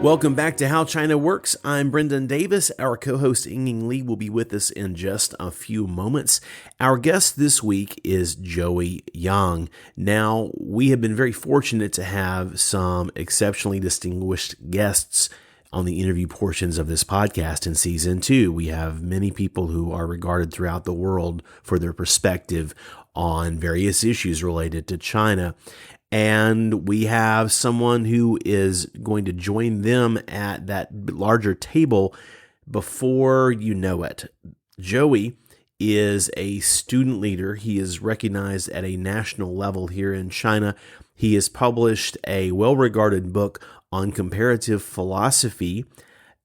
Welcome back to How China Works. I'm Brendan Davis. Our co-host Ying Li will be with us in just a few moments. Our guest this week is Joey Yang. Now, we have been very fortunate to have some exceptionally distinguished guests on the interview portions of this podcast in season 2. We have many people who are regarded throughout the world for their perspective on various issues related to China. And we have someone who is going to join them at that larger table before you know it. Joey is a student leader. He is recognized at a national level here in China. He has published a well-regarded book on comparative philosophy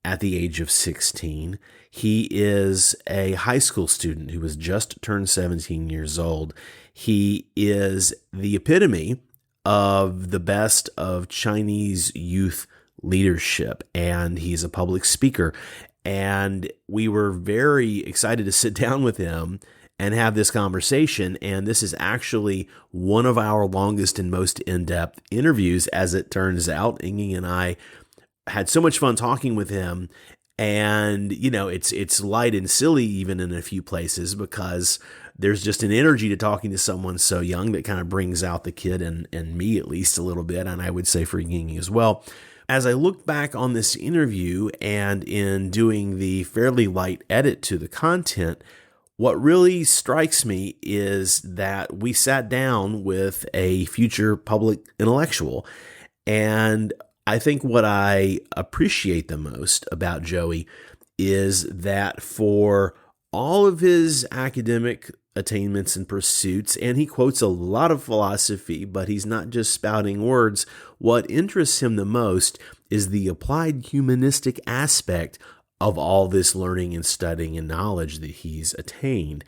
at the age of 16. He is a high school student who has just turned 17 years old. He is the epitome of the best of Chinese youth leadership, and he's a public speaker. And we were very excited to sit down with him and have this conversation. And this is actually one of our longest and most in-depth interviews, as it turns out. Ying and I had so much fun talking with him. And, you know, it's light and silly even in a few places, because there's just an energy to talking to someone so young that kind of brings out the kid and me, at least a little bit. And I would say for Ying as well. As I look back on this interview and in doing the fairly light edit to the content, what really strikes me is that we sat down with a future public intellectual. And I think what I appreciate the most about Joey is that for all of his academic attainments and pursuits, and he quotes a lot of philosophy, but he's not just spouting words. What interests him the most is the applied humanistic aspect of all this learning and studying and knowledge that he's attained.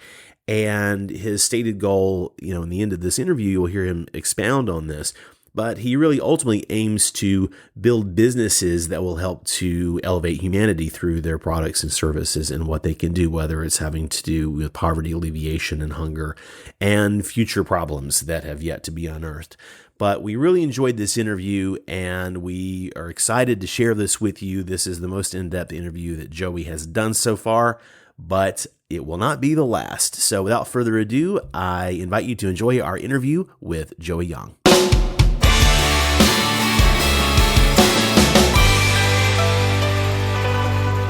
And his stated goal, you know, in the end of this interview, you'll hear him expound on this, but he really ultimately aims to build businesses that will help to elevate humanity through their products and services and what they can do, whether it's having to do with poverty alleviation and hunger and future problems that have yet to be unearthed. But we really enjoyed this interview, and we are excited to share this with you. This is the most in-depth interview that Joey has done so far, but it will not be the last. So without further ado, I invite you to enjoy our interview with Joey Yang.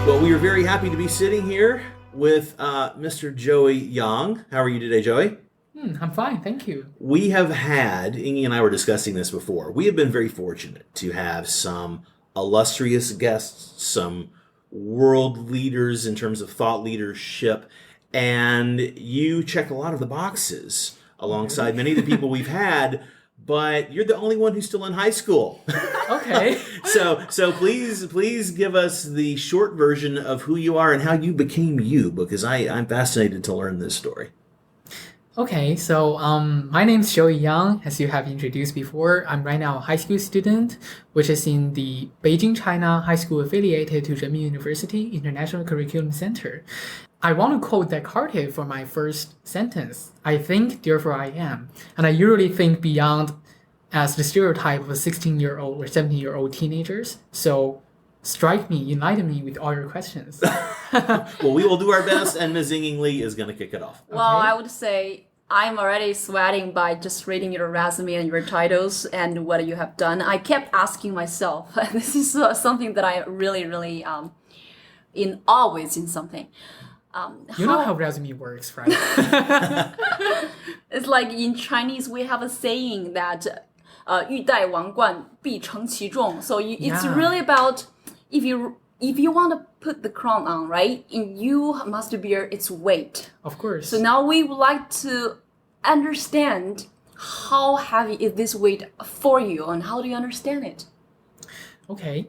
Well, we are very happy to be sitting here with Mr. Joey Yang. How are you today, Joey? I'm fine, thank you. We have had, Ying and I were discussing this before, we have been very fortunate to have some illustrious guests, some world leaders in terms of thought leadership, and you check a lot of the boxes alongside many of the people we've had, but you're the only one who's still in high school. Okay. So please give us the short version of who you are and how you became you, because I'm fascinated to learn this story. Okay, so my name's Joey Yang, as you have introduced before. I'm right now a high school student, which is in the Beijing, China high school affiliated to Renmin University International Curriculum Center. I want to quote Descartes for my first sentence. I think, therefore I am. And I usually think beyond as the stereotype of a 16-year-old or 17-year-old teenagers. So strike me, enlighten me with all your questions. Well, we will do our best, and Ms. Ying Li is going to kick it off. Well, I would say I'm already sweating by just reading your resume and your titles and what you have done. I kept asking myself, this is something that I really, in awe with in something. You know how resume works, right? It's like in Chinese, we have a saying that 欲戴王冠必承其重. So it's really about if you want to put the crown on, right? And you must bear its weight. Of course. So now we would like to understand how heavy is this weight for you, and how do you understand it? Okay.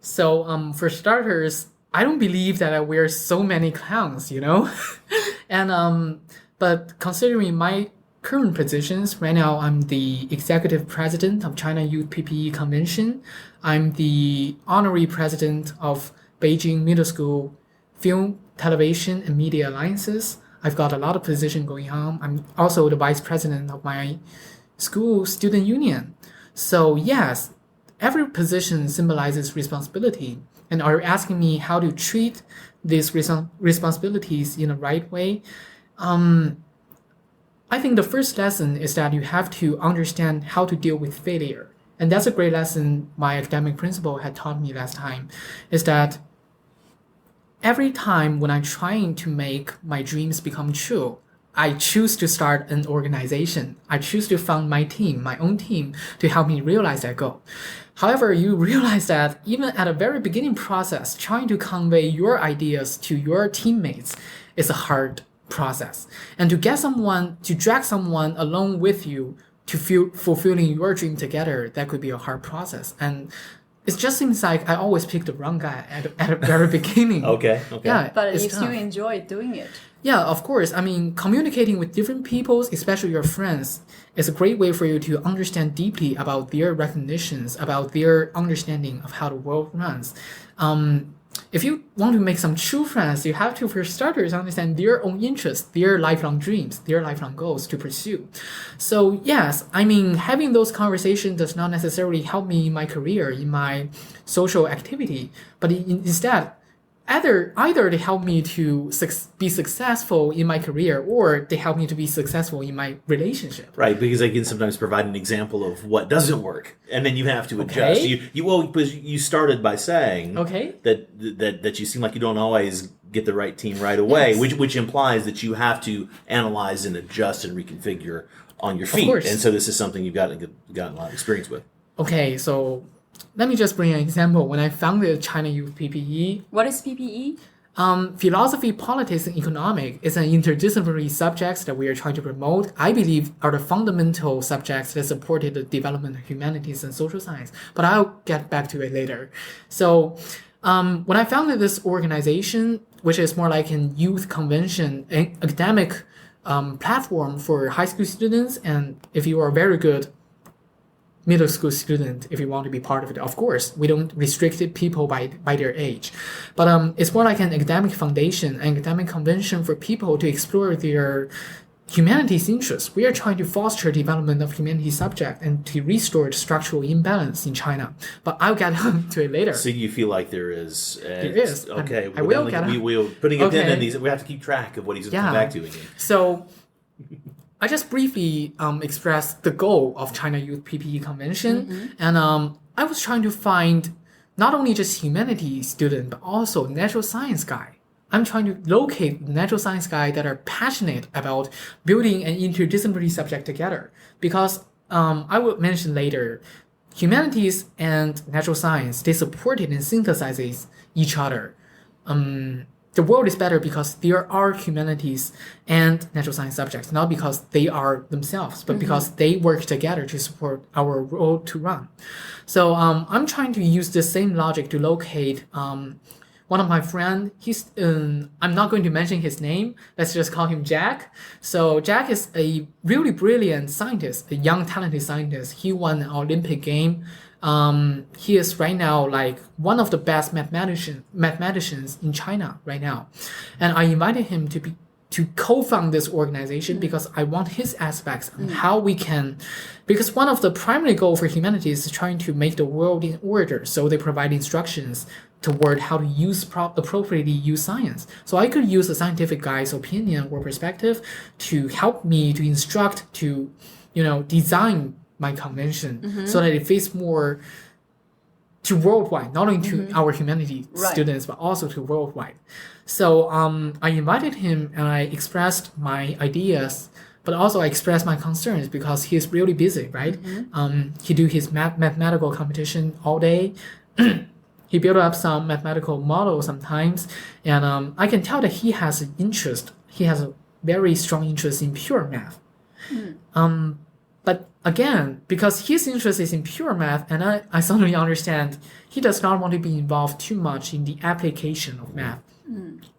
So for starters, I don't believe that I wear so many crowns, you know? And but considering my current positions, right now I'm the executive president of China Youth PPE Convention. I'm the honorary president of Beijing Middle School Film, Television, and Media Alliances. I've got a lot of position going on. I'm also the vice president of my school student union. So yes, every position symbolizes responsibility. And are you asking me how to treat these responsibilities in the right way? I think the first lesson is that you have to understand how to deal with failure. And that's a great lesson my academic principal had taught me last time, is that every time when I'm trying to make my dreams become true, I choose to start an organization. I choose to found my team, my own team, to help me realize that goal. However, you realize that even at a very beginning process, trying to convey your ideas to your teammates is a hard process. And to drag someone along with you to fulfilling your dream together, that could be a hard process. And it just seems like I always pick the wrong guy at the very beginning. Okay. Yeah, But you tough. still enjoy doing it. Yeah, of course. I mean, communicating with different people, especially your friends, is a great way for you to understand deeply about their recognitions, about their understanding of how the world runs. If you want to make some true friends, you have to, for starters, understand their own interests, their lifelong dreams, their lifelong goals to pursue. So yes, I mean, having those conversations does not necessarily help me in my career, in my social activity, but instead, either they help me to be successful in my career, or they help me to be successful in my relationship. Right, because they can sometimes provide an example of what doesn't work, and then you have to adjust. Okay. Because you started by saying Okay. that you seem like you don't always get the right team right away, Yes. which implies that you have to analyze and adjust and reconfigure on your feet. course. And so this is something you've gotten a lot of experience with. Okay, so let me just bring an example. When I founded China Youth PPE, What is PPE? philosophy, politics, and economics is an interdisciplinary subjects that we are trying to promote. I believe are the fundamental subjects that supported the development of humanities and social science. But I'll get back to it later. So when I founded this organization, which is more like an youth convention, an academic platform for high school students, and if you are very good middle school student, if you want to be part of it, of course, we don't restrict people by their age. But it's more like an academic foundation, an academic convention for people to explore their humanities interests. We are trying to foster development of humanities subject and to restore the structural imbalance in China. But I'll get to it later. So you feel like there is. There is. Okay. I will get we're putting a pin Okay. in these. We have to keep track of what he's going to Yeah. come back to again. So I just briefly expressed the goal of China Youth PPE Convention, and I was trying to find not only just humanities student, but also natural science guy. I'm trying to locate natural science guy that are passionate about building an interdisciplinary subject together. Because I will mention later, humanities and natural science, they supported and synthesizes each other. The world is better because there are humanities and natural science subjects, not because they are themselves, but because they work together to support our world to run. So I'm trying to use the same logic to locate one of my friends. I'm not going to mention his name. Let's just call him Jack. So Jack is a really brilliant scientist, a young talented scientist. He won an Olympic game. He is right now like one of the best mathematicians in China right now. And I invited him to co-found this organization because I want his aspects on how we can, because one of the primary goals for humanities is trying to make the world in order. So they provide instructions toward how to appropriately use science. So I could use a scientific guy's opinion or perspective to help me to instruct, to, design my convention so that it fits more to worldwide, not only to our humanity students, but also to worldwide. So I invited him and I expressed my ideas, but also I expressed my concerns because he's really busy, right? He do his mathematical competition all day. He built up some mathematical models sometimes, and I can tell that he has an interest. He has a very strong interest in pure math. But again, because his interest is in pure math, and I suddenly understand he does not want to be involved too much in the application of math.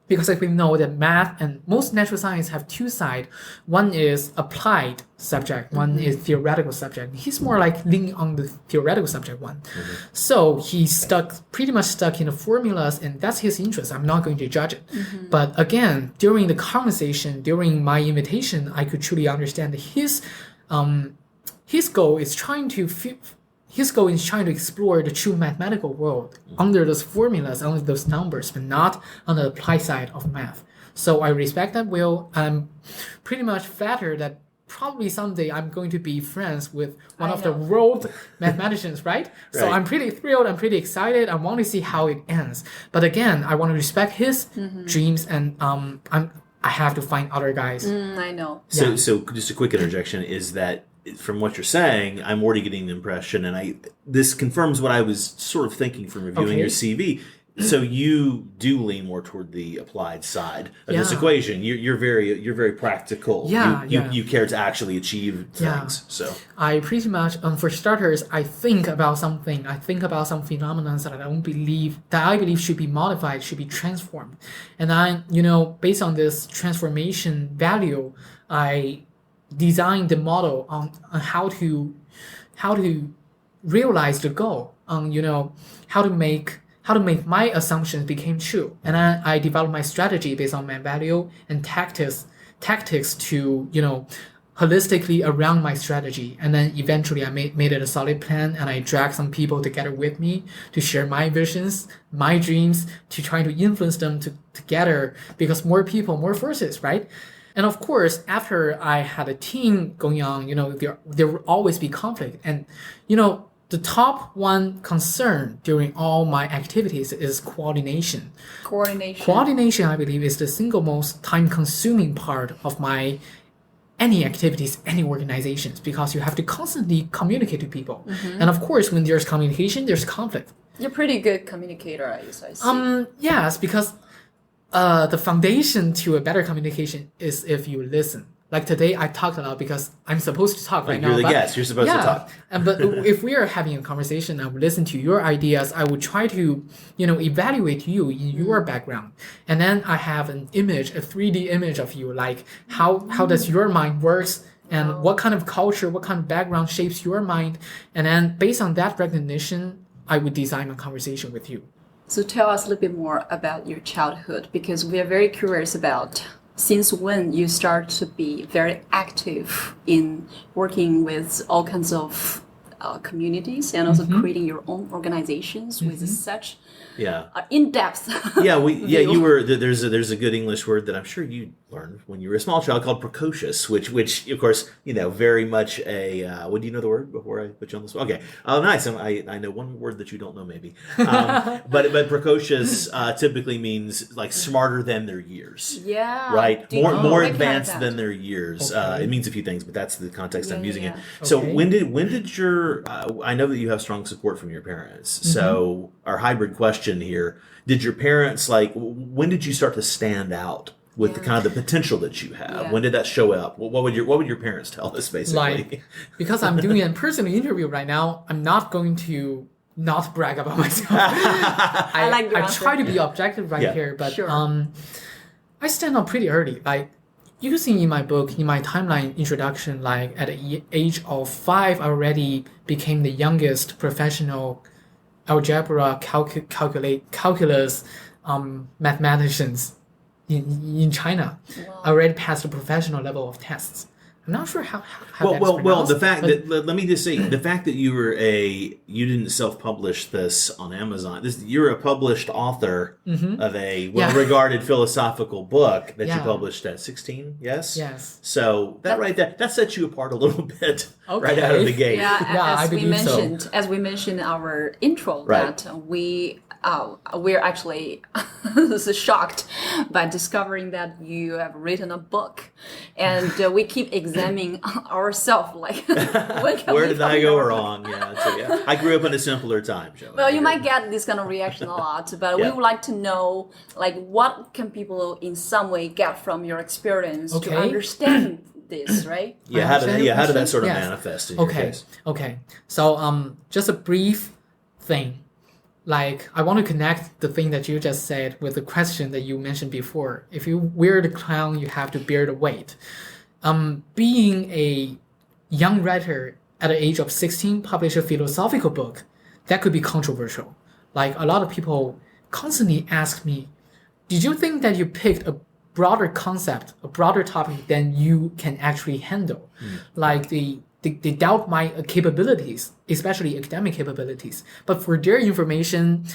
Because we know that math and most natural science have two sides. One is applied subject, one is theoretical subject. He's more like leaning on the theoretical subject one. So he's pretty much stuck in the formulas, and that's his interest. I'm not going to judge it. But again, during the conversation, during my invitation, I could truly understand that his goal is trying to his goal is trying to explore the true mathematical world under those formulas, under those numbers, but not on the applied side of math. So I respect that will. I'm pretty much flattered that probably someday I'm going to be friends with one of the world mathematicians, right? So I'm pretty thrilled. I'm pretty excited. I want to see how it ends. But again, I want to respect his dreams, and I have to find other guys. I know. So just a quick interjection is that from what you're saying, I'm already getting the impression, and this confirms what I was sort of thinking from reviewing your CV. So you do lean more toward the applied side of this equation. You're very practical. You care to actually achieve things. So I pretty much, for starters, I think about something. I think about some phenomena that I believe should be modified, should be transformed, and based on this transformation value, I designed the model on how to realize the goal. How to make my assumptions become true. And I developed my strategy based on my value and tactics to, holistically around my strategy. And then eventually I made it a solid plan, and I dragged some people together with me to share my visions, my dreams, to try to influence them together, because more people, more forces, right? And of course, after I had a team going on, there will always be conflict. And, the top one concern during all my activities is coordination. Coordination, I believe, is the single most time-consuming part of any activities, any organizations, because you have to constantly communicate to people. And of course, when there's communication, there's conflict. You're a pretty good communicator, I see. Yes, because the foundation to a better communication is if you listen. Like today, I talked a lot because I'm supposed to talk right now. You're the guest. You're supposed to talk. But if we are having a conversation, I would listen to your ideas. I would try to, evaluate you in your background. And then I have an image, a 3D image of you, like how does your mind works, and what kind of culture, what kind of background shapes your mind. And then based on that recognition, I would design a conversation with you. So tell us a little bit more about your childhood, because we are very curious about since when you start to be very active in working with all kinds of communities, and also creating your own organizations with such in-depth you were there's a good English word that I'm sure you learned when you were a small child called precocious, which of course very much a do you know the word before I put you on the spot? Okay, nice. I know one word that you don't know maybe, but precocious typically means like smarter than their years. Right, more advanced than their years. It means a few things, but that's the context I'm using it. So when did your I know that you have strong support from your parents. So our hybrid question here: did your parents when did you start to stand out with the kind of the potential that you have? When did that show up? What would your parents tell us, basically? Because I'm doing a personal interview right now, I'm not going to not brag about myself. I try to be objective here, but I stand out pretty early. You can see in my book, in my timeline introduction, at the age of 5, I already became the youngest professional algebra, calculus mathematicians in China. I already passed the professional level of tests. I'm not sure how well the fact that let me just say the fact that you didn't self-publish this on Amazon. You're a published author of a well-regarded philosophical book that you published at 16. Yes. So that sets you apart a little bit right out of the gate. As we mentioned in our intro, that we're actually shocked by discovering that you have written a book, and we keep examining ourselves, where did I go wrong? I grew up in a simpler time, Joe. Well, you might get this kind of reaction a lot, but we would like to know, what can people in some way get from your experience to understand this, right? How did that sort of manifest in your case? Okay. So just a brief thing. I want to connect the thing that you just said with the question that you mentioned before. If you wear the crown, you have to bear the weight. Being a young writer at the age of 16, publish a philosophical book, that could be controversial. A lot of people constantly ask me, did you think that you picked a broader concept, a broader topic than you can actually handle? The they doubt my capabilities, especially academic capabilities. But for their information,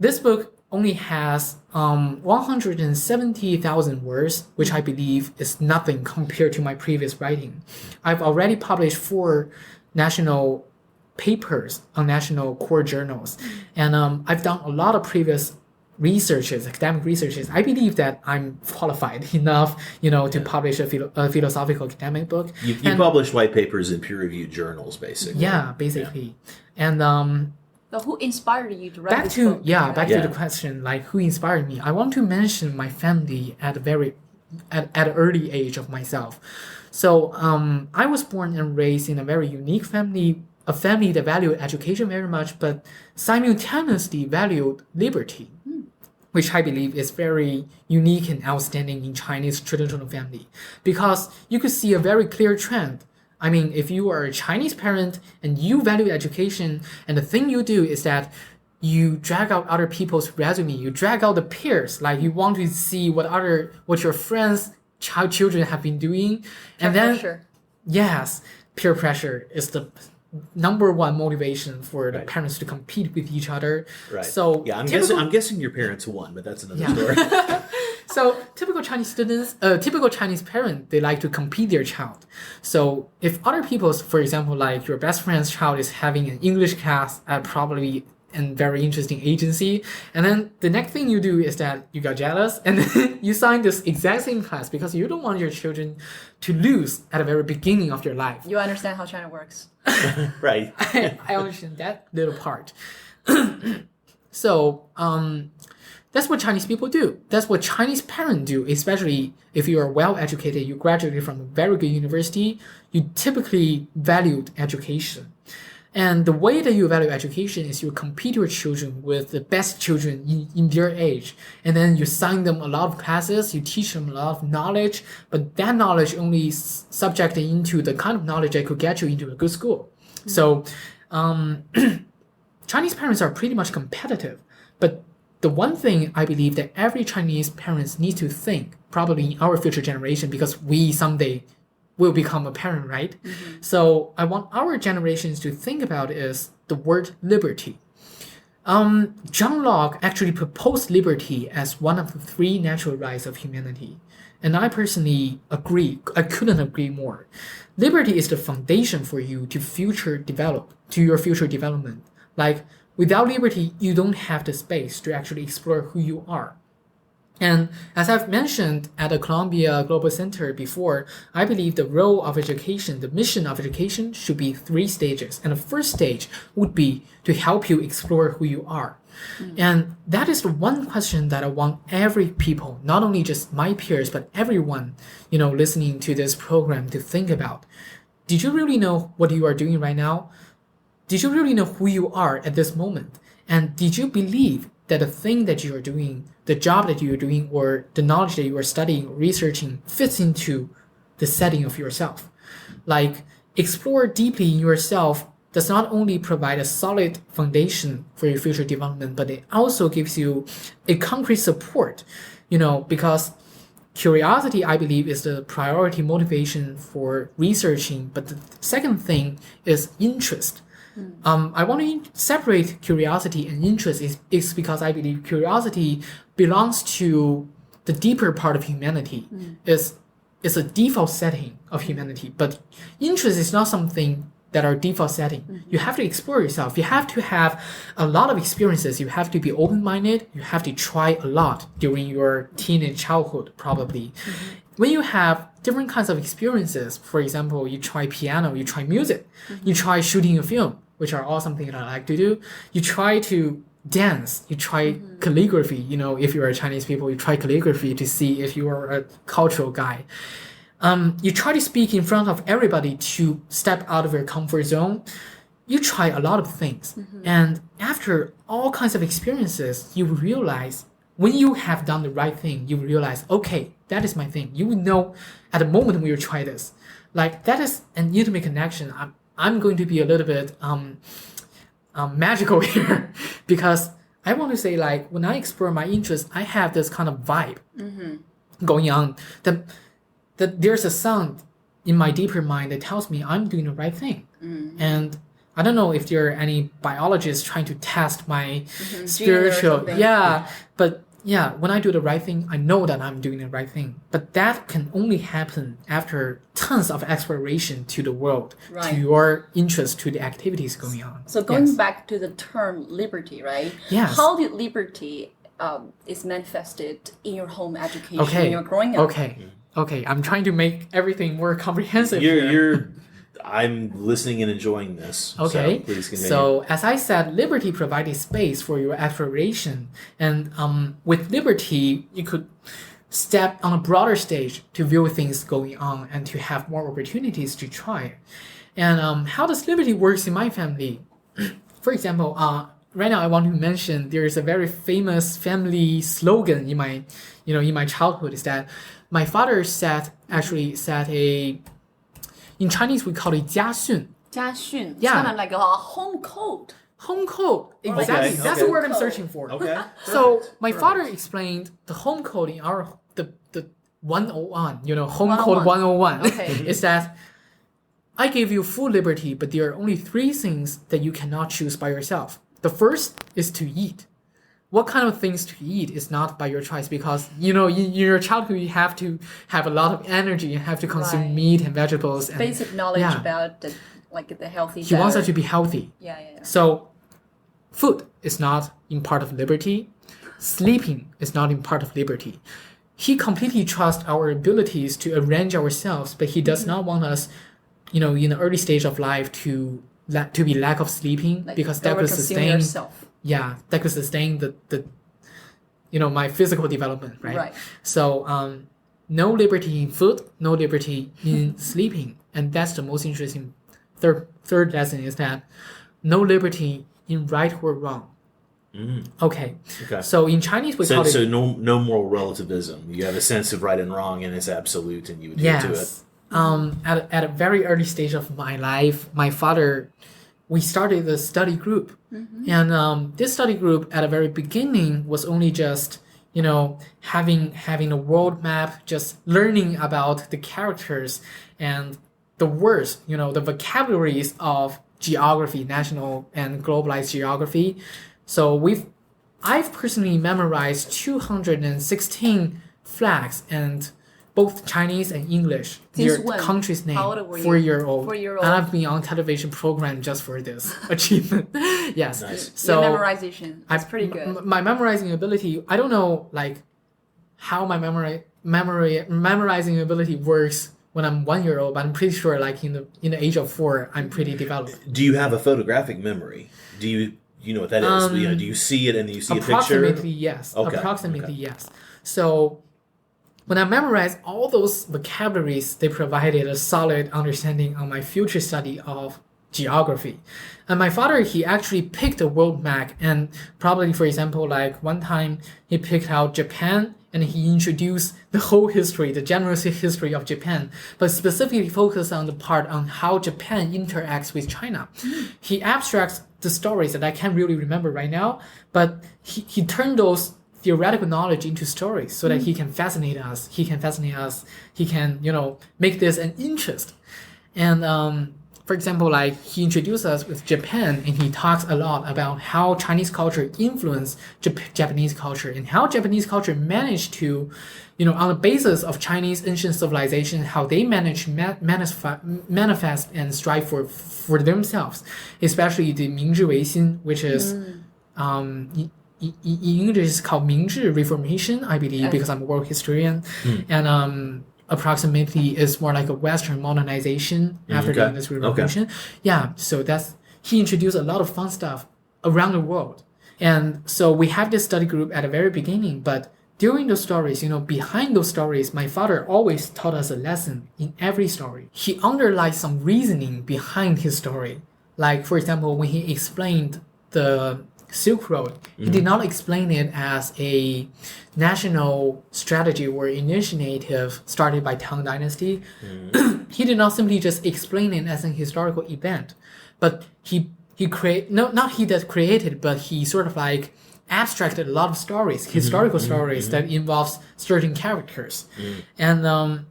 this book only has 170,000 words, which I believe is nothing compared to my previous writing. I've already published 4 national papers on national core journals, and I've done a lot of previous academic researches. I believe that I'm qualified enough, to publish a philosophical academic book. You publish white papers in peer-reviewed journals, basically. Yeah, basically. And So who inspired you to write this book? back to the question, like who inspired me. I want to mention my family at an early age of myself. So I was born and raised in a very unique family, a family that valued education very much, but simultaneously valued liberty, which I believe is very unique and outstanding in Chinese traditional family. Because you could see a very clear trend. I mean, if you are a Chinese parent and you value education, and the thing you do is that you drag out other people's resume, you drag out the peers, like you want to see what your friends' children have been doing. And then, yes, peer pressure is the number one motivation for the parents to compete with each other. Right. So yeah, I'm guessing your parents won, but that's another story. So typical Chinese parent, they like to compete their child. So if other people's, for example, like your best friend's child is having an English class at probably a very interesting agency, and then the next thing you do is that you got jealous and then you sign this exact same class because you don't want your children to lose at the very beginning of their life. You understand how China works. Right. I understand that little part. So, that's what Chinese people do. That's what Chinese parents do, especially if you are well educated, you graduated from a very good university, you typically valued education. And the way that you value education is you compete your children with the best children in their age. And then you assign them a lot of classes, you teach them a lot of knowledge, but that knowledge only subjected into the kind of knowledge that could get you into a good school. So, Chinese parents are pretty much competitive, but the one thing I believe that every Chinese parents need to think, probably in our future generation, because we someday will become a parent, right? Mm-hmm. So I want our generations to think about is the word liberty. John Locke actually proposed liberty as one of the 3 natural rights of humanity. And I personally agree. I couldn't agree more. Liberty is the foundation for you to your future development. Like, without liberty, you don't have the space to actually explore who you are. And as I've mentioned at the Columbia Global Center before, I believe the role of education, the mission of education should be 3 stages. And the first stage would be to help you explore who you are. And that is the one question that I want every people, not only just my peers, but everyone, listening to this program to think about. Did you really know what you are doing right now? Did you really know who you are at this moment? And did you believe that the thing that you are doing, the job that you are doing, or the knowledge that you are studying, researching, fits into the setting of yourself? Like, explore deeply in yourself does not only provide a solid foundation for your future development, but it also gives you a concrete support, because curiosity, I believe, is the priority motivation for researching. But the second thing is interest. I want to separate curiosity and interest is because I believe curiosity belongs to the deeper part of humanity. It's a default setting of humanity. But interest is not something that are default setting. You have to explore yourself. You have to have a lot of experiences. You have to be open-minded. You have to try a lot during your teenage childhood, probably. When you have different kinds of experiences, for example, you try piano, you try music, you try shooting a film, which are all something that I like to do. You try to dance, you try calligraphy. If you're a Chinese people, you try calligraphy to see if you are a cultural guy. You try to speak in front of everybody to step out of your comfort zone. You try a lot of things. And after all kinds of experiences, you realize when you have done the right thing, you realize, okay, that is my thing. You will know at the moment when you try this. Like, that is an intimate connection. I'm going to be a little bit magical here because I want to say, like, when I explore my interests, I have this kind of vibe going on that there's a sound in my deeper mind, it tells me I'm doing the right thing. And I don't know if there are any biologists trying to test my spiritual, but when I do the right thing, I know that I'm doing the right thing. But that can only happen after tons of exploration to the world, to your interest, to the activities going on. So going back to the term liberty, right? Yes. How did liberty is manifested in your home education when you're growing up? Okay. I'm trying to make everything more comprehensive here. I'm listening and enjoying this. Okay. So please continue. So as I said, liberty provided space for your exploration. And with liberty, you could step on a broader stage to view things going on and to have more opportunities to try. And how does liberty works in my family? For example, right now I want to mention there is a very famous family slogan in my childhood is that my father said a, in Chinese we call it 家训. 家训. Yeah. It's kind of like a home code. Home code. Exactly. That's the word I'm searching for. Okay. So my father explained the home code in the 101, home code 101 is that I gave you full liberty, but there are only 3 things that you cannot choose by yourself. The first is to eat. What kind of things to eat is not by your choice because, in your childhood, you have to have a lot of energy. You have to consume meat and vegetables. And, basic knowledge about the healthy He wants us to be healthy. Yeah. So food is not in part of liberty. Sleeping is not in part of liberty. He completely trusts our abilities to arrange ourselves, but he does not want us, in the early stage of life to be lack of sleeping because that could sustain yourself. Yeah, that could sustain the my physical development, right? Right. So no liberty in food, no liberty in sleeping, and that's the most interesting. Third lesson is that no liberty in right or wrong. Okay. So in Chinese we call it. So no moral relativism. You have a sense of right and wrong, and it's absolute, and you would adhere to it. At a very early stage of my life, my father, we started a study group. And this study group at the very beginning was only just, having a world map, just learning about the characters and the words, the vocabularies of geography, national and globalized geography. So I've personally memorized 216 flags and both Chinese and English. Their country's name. How old were you? 4-year-old. 4-year-old. And I've been on television program just for this achievement. Yes. Nice. So your memorization is pretty good. My memorizing ability, I don't know how my memorizing ability works when I'm 1-year-old, but I'm pretty sure in the age of 4, I'm pretty developed. Do you have a photographic memory? Do you know what that is? Do you see it and you see a picture? Approximately, yes. Okay. Yes. So when I memorized all those vocabularies, they provided a solid understanding on my future study of geography. And my father, he actually picked a world map, and probably, for example, one time he picked out Japan and he introduced the whole history, the general history of Japan, but specifically focused on the part on how Japan interacts with China. He abstracts the stories that I can't really remember right now, but he turned those theoretical knowledge into stories so that he can fascinate us. He can, make this an interest. And for example, he introduced us with Japan, and he talks a lot about how Chinese culture influenced Japanese culture and how Japanese culture managed to, on the basis of Chinese ancient civilization, how they managed to manifest and strive for themselves, especially the 明治维新, which is in English it's called 明治 Reformation, I believe, because I'm a world historian. And approximately is more like a Western modernization after the Industrial Revolution. Yeah, so he introduced a lot of fun stuff around the world. And so we have this study group at the very beginning, but during those stories, behind those stories, my father always taught us a lesson in every story. He underlied some reasoning behind his story. Like, for example, when he explained the Silk Road, he did not explain it as a national strategy or initiative started by Tang Dynasty. He did not simply just explain it as an historical event, but he created, but he sort of abstracted a lot of stories, historical stories that involves certain characters. And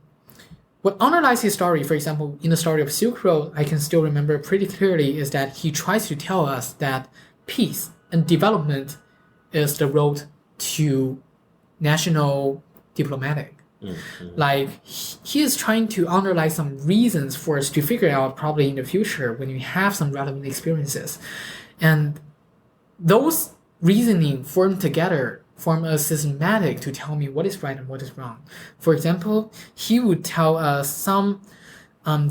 what underlies his story, for example, in the story of Silk Road, I can still remember pretty clearly is that he tries to tell us that peace and development is the road to national diplomatic. Like he is trying to underline some reasons for us to figure out probably in the future when we have some relevant experiences. And those reasoning form together form a systematic to tell me what is right and what is wrong. For example, he would tell us some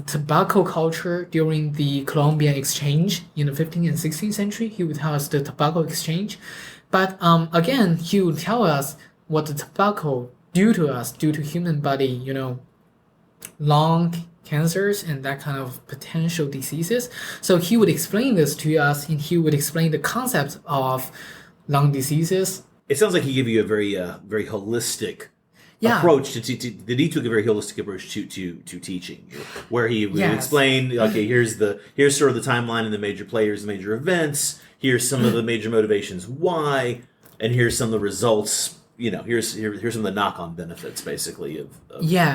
tobacco culture during the Columbian exchange in the 15th and 16th century. He would tell us the tobacco exchange. But again, he would tell us what the tobacco do to us, due to human body, lung cancers and that kind of potential diseases. So he would explain this to us, and he would explain the concept of lung diseases. It sounds like he gave you a very holistic approach that he took a very holistic approach to teaching, where he would explain, okay, here's sort of the timeline and the major players, the major events. Here's some of the major motivations why, and here's some of the results. Here's some of the knock-on benefits, basically, of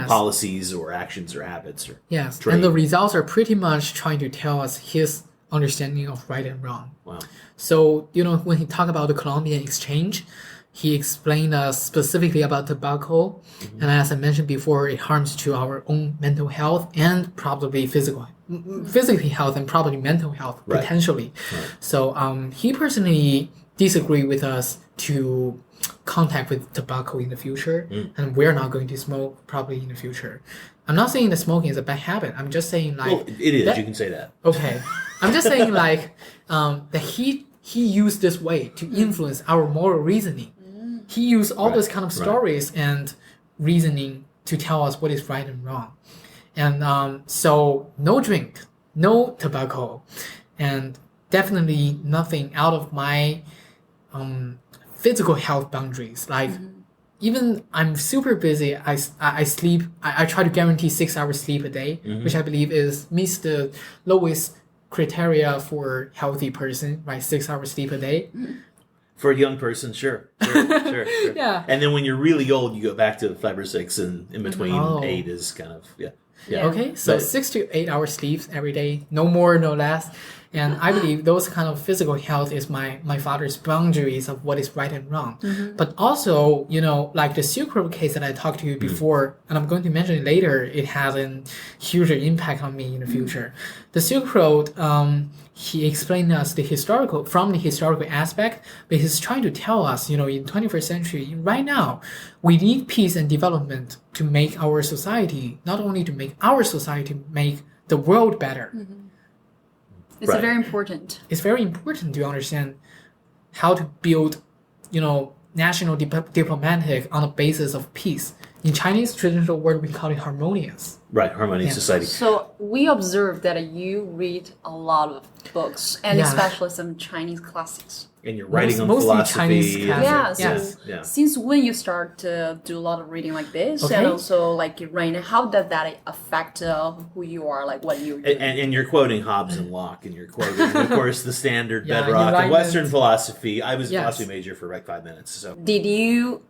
policies or actions or habits or trade. And the results are pretty much trying to tell us his understanding of right and wrong. Wow. So, when he talked about the Columbian exchange, he explained us specifically about tobacco. And as I mentioned before, it harms to our own mental health and probably physically health and probably mental health, potentially. Right. So he personally disagreed with us to contact with tobacco in the future, and we're not going to smoke probably in the future. I'm not saying that smoking is a bad habit. I'm just saying it is. You can say that. Okay. I'm just saying that he used this way to influence our moral reasoning. He used all those kind of stories and reasoning to tell us what is right and wrong. And so no drink, no tobacco, and definitely nothing out of my physical health boundaries. Even I'm super busy, I sleep, I try to guarantee 6 hours sleep a day, which I believe meets the lowest criteria for healthy person, right? 6 hours sleep a day. For a young person, sure. Yeah. And then when you're really old, you go back to 5 or 6, and in between 8 is kind of, Okay, so 6 to 8 hours sleep every day, no more, no less. And I believe those kind of physical health is my father's boundaries of what is right and wrong. But also, like the Silk Road case that I talked to you before, and I'm going to mention it later, it has a huge impact on me in the future. The Silk Road, he explained us from the historical aspect, but he's trying to tell us, in 21st century, right now, we need peace and development to make our society, not only to make our society, make the world better. It's very important. It's very important to understand how to build, national diplomatic on the basis of peace. In Chinese traditional word, we call it harmonious. Right, harmonious society. So we observe that you read a lot of books, and especially some Chinese classics. And you're writing on mostly philosophy. Chinese classics. Since when you start to do a lot of reading like this, and also right now, how does that affect who you are, what you're doing? And you're quoting Hobbes and Locke, and you're quoting, of course, the standard bedrock of Western philosophy. I was a philosophy major for 5 minutes. So did you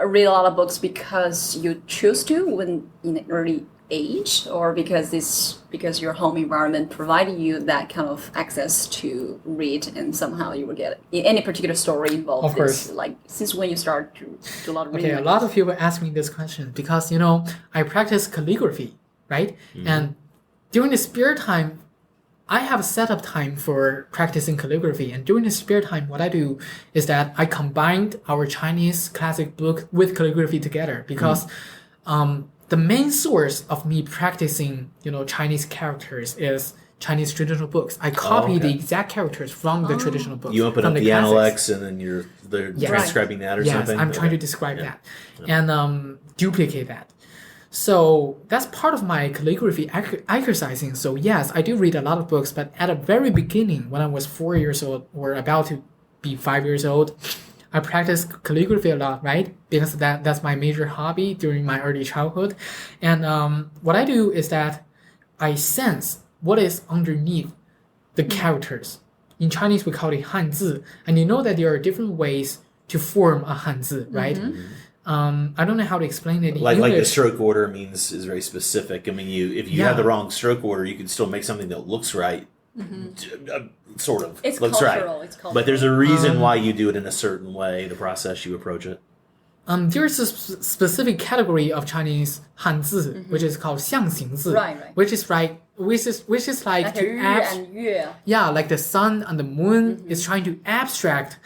read a lot of books because you choose to when in an early age, or because your home environment provided you that kind of access to read, and somehow you would get any particular story involved? Of course. Since when you start to do a lot of reading? Okay, a lot of people ask me this question because I practice calligraphy, right? And during the spare time, I have a setup time for practicing calligraphy, and during the spare time, what I do is that I combined our Chinese classic book with calligraphy together because the main source of me practicing, Chinese characters is Chinese traditional books. I copy the exact characters from the traditional books. You open up the Analects, and then they're transcribing that or something? Yes, I'm trying to describe that and duplicate that. So that's part of my calligraphy exercising. So yes, I do read a lot of books, but at the very beginning, when I was 4 years old or about to be 5 years old, I practiced calligraphy a lot, right? Because that's my major hobby during my early childhood. And what I do is that I sense what is underneath the characters. In Chinese, we call it 汉字. And you know that there are different ways to form a 汉字, right? I don't know how to explain it in Like the English. stroke order is very specific. I mean, if you have the wrong stroke order, you can still make something that looks right. Sort of. It's looks cultural. right. It's cultural. But there's a reason why you do it in a certain way, the process you approach it. There's a specific category of Chinese Hanzi, which is called 象形字, Right. which is like like to 日 and 月. yeah, like the sun and the moon is trying to abstract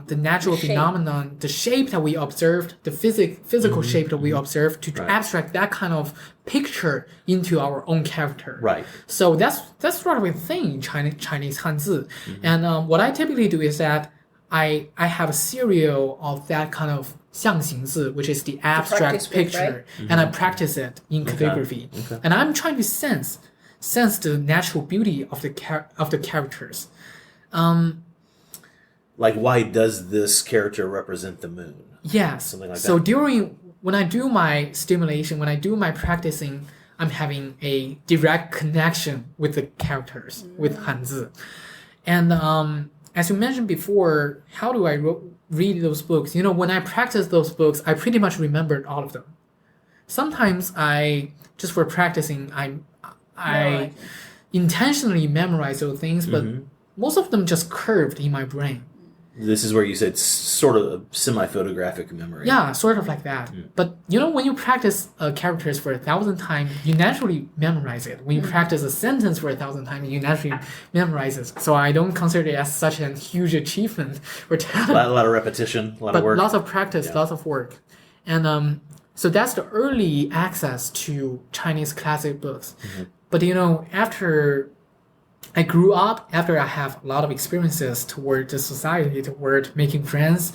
the natural shape. phenomenon, the shape that we observed, the physical shape that we observed, to Right. abstract that kind of picture into our own character. Right. So that's sort of a thing in Chinese Hanzi. And what I typically do is that I have a serial of that kind of 象形字, which is the abstract practice with, picture, and I practice it in calligraphy. Okay. And I'm trying to sense the natural beauty of the characters. Like, why does this character represent the moon? Yes. Something like So that. when I do my stimulation, when I do my practicing, I'm having a direct connection with the characters, with Hanzi. And as you mentioned before, how do I read those books? When I practice those books, I pretty much remembered all of them. Sometimes just for practicing, I intentionally memorize those things, but most of them just curved in my brain. This is where you said sort of a semi-photographic memory. Yeah, sort of like that. But when you practice characters for 1,000 times, you naturally memorize it. When you practice a sentence for 1,000 times, you naturally memorize it. So I don't consider it as such a huge achievement or talent. A lot of repetition, a lot of But work. lots of practice, lots of work. And so that's the early access to Chinese classic books. But after I grew up, after I have a lot of experiences toward the society, toward making friends,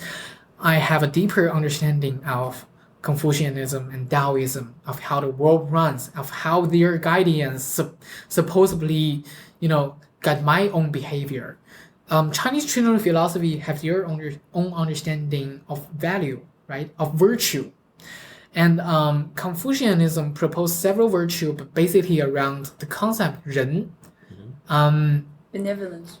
I have a deeper understanding of Confucianism and Taoism, of how the world runs, of how their guidance supposedly, guide my own behavior. Chinese traditional philosophy have their own understanding of value, right, of virtue. And Confucianism proposed several virtues, but basically around the concept 人. Benevolence.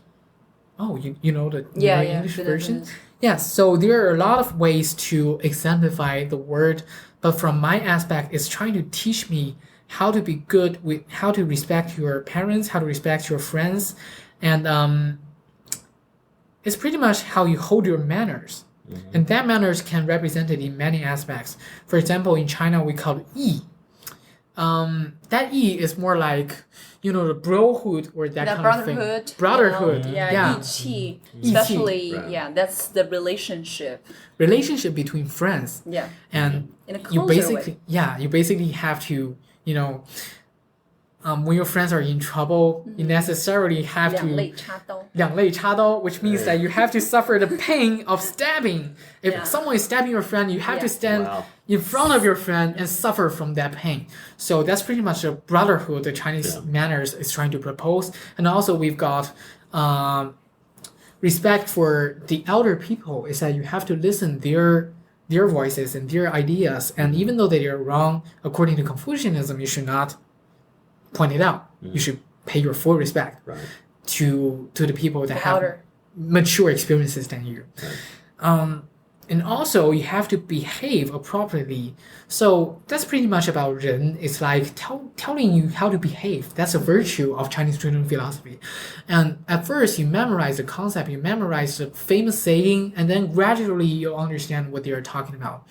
Oh, you know the Yeah, English version? benevolence. Yes, so there are a lot of ways to exemplify the word, but from my aspect, it's trying to teach me how to be good with how to respect your parents, how to respect your friends, and it's pretty much how you hold your manners. And that manners can represent it in many aspects. For example, in China, we call it 义. That 义 is more like, the brotherhood or that kind of thing. Brotherhood. Yeah. 义气, especially, Right. that's the relationship. Relationship between friends. Yeah. And In a you closer basically, way. you basically have to, when your friends are in trouble, you necessarily have 两 to 肋插刀. 两肋插刀, which means that you have to suffer the pain of stabbing. If Yeah. someone is stabbing your friend, you have Yeah. to stand Wow. in front of your friend and suffer from that pain. So that's pretty much a brotherhood the Chinese manners is trying to propose. And also we've got respect for the elder people, is that you have to listen their voices and their ideas. And even though they are wrong, according to Confucianism, you should not point it out. You should pay your full respect Right. to the people that have Elder. mature experiences than you. And also you have to behave appropriately. So that's pretty much about 人. It's like telling you how to behave. That's a virtue of Chinese traditional philosophy. And at first you memorize the concept, you memorize the famous saying, and then gradually you'll understand what they are talking about.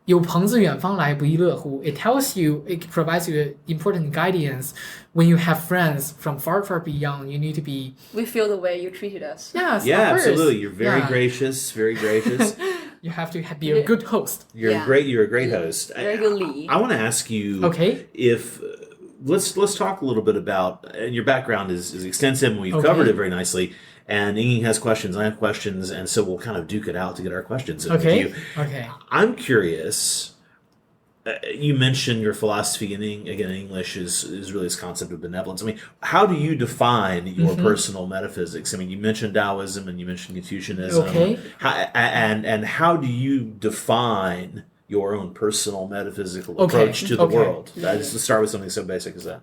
有朋自远方来，不亦乐乎. It provides you important guidance when you have friends from far, far beyond. You need to be We feel the way you treated us. yes, Yeah, of course. absolutely. You're very Yeah. gracious, very gracious. You have to be a good host. You're Yeah. You're a great host. Very good lead. I want to ask you, Okay. if let's talk a little bit about, and your background is extensive, and we've Okay. covered it very nicely. And Ying has questions, I have questions, and so we'll kind of duke it out to get our questions in with Okay. you. Okay. I'm curious. You mentioned your philosophy in English is really this concept of benevolence. I mean, how do you define your personal metaphysics? I mean, you mentioned Taoism and you mentioned Confucianism. Okay. And how do you define your own personal metaphysical Okay, approach to the okay. world? Let's start with something so basic as that.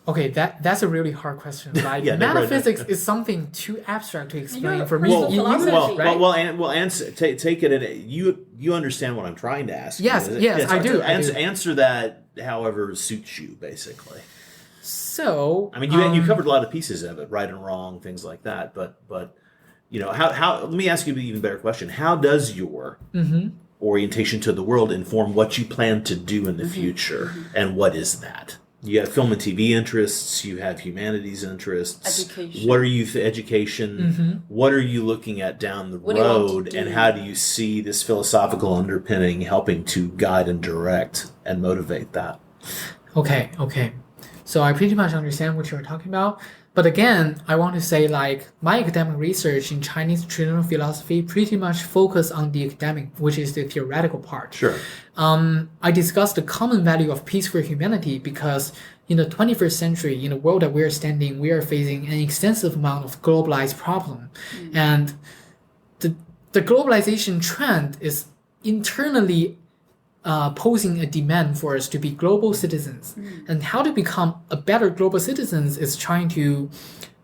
Okay, that's a really hard question. Like metaphysics is something too abstract to explain for me. Answer. Take it in. You understand what I'm trying to ask? Yes, I do. Answer that however suits you, basically. So I mean, you covered a lot of pieces of it, right and wrong, things like that. But how? Let me ask you an even better question. How does your orientation to the world inform what you plan to do in the future, and what is that? You have film and TV interests. You have humanities interests. Education. What are you education? What are you looking at down the road, and how do you see this philosophical underpinning helping to guide and direct and motivate that? Okay. So I pretty much understand what you're talking about. But again, I want to say like my academic research in Chinese traditional philosophy pretty much focus on the academic, which is the theoretical part. Sure. I discussed the common value of peace for humanity because in the 21st century, in the world that we are standing, we are facing an extensive amount of globalized problem. And the globalization trend is internally posing a demand for us to be global citizens. And how to become a better global citizens is trying to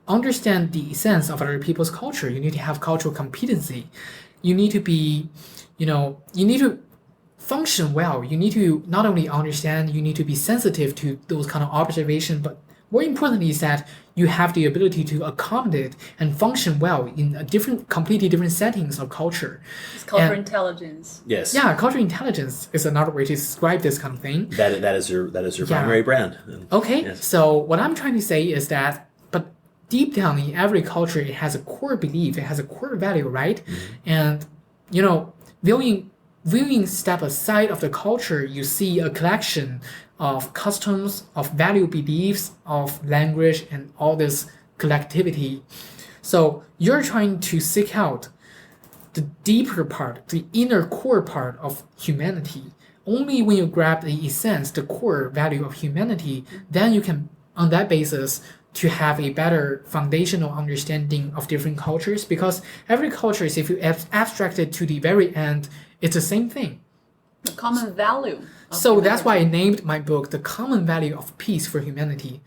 understand the essence of other people's culture. You need to have cultural competency. You need to be, you need to function well. You need to not only understand, you need to be sensitive to those kind of observations, but more importantly is that you have the ability to accommodate and function well in a completely different settings of culture. It's cultural intelligence. Yes. Yeah, cultural intelligence is another way to describe this kind of thing. That is your primary brand. Okay, yes. So what I'm trying to say is that, but deep down in every culture, it has a core belief, it has a core value, right? And viewing step aside of the culture, you see a collection of customs, of value beliefs, of language, and all this collectivity. So you're trying to seek out the deeper part, the inner core part of humanity. Only when you grab the essence, the core value of humanity, then you can, on that basis, to have a better foundational understanding of different cultures. Because every culture, if you abstract it to the very end, it's the same thing. The common value. So that's why I named my book The Common Value of Peace for Humanity.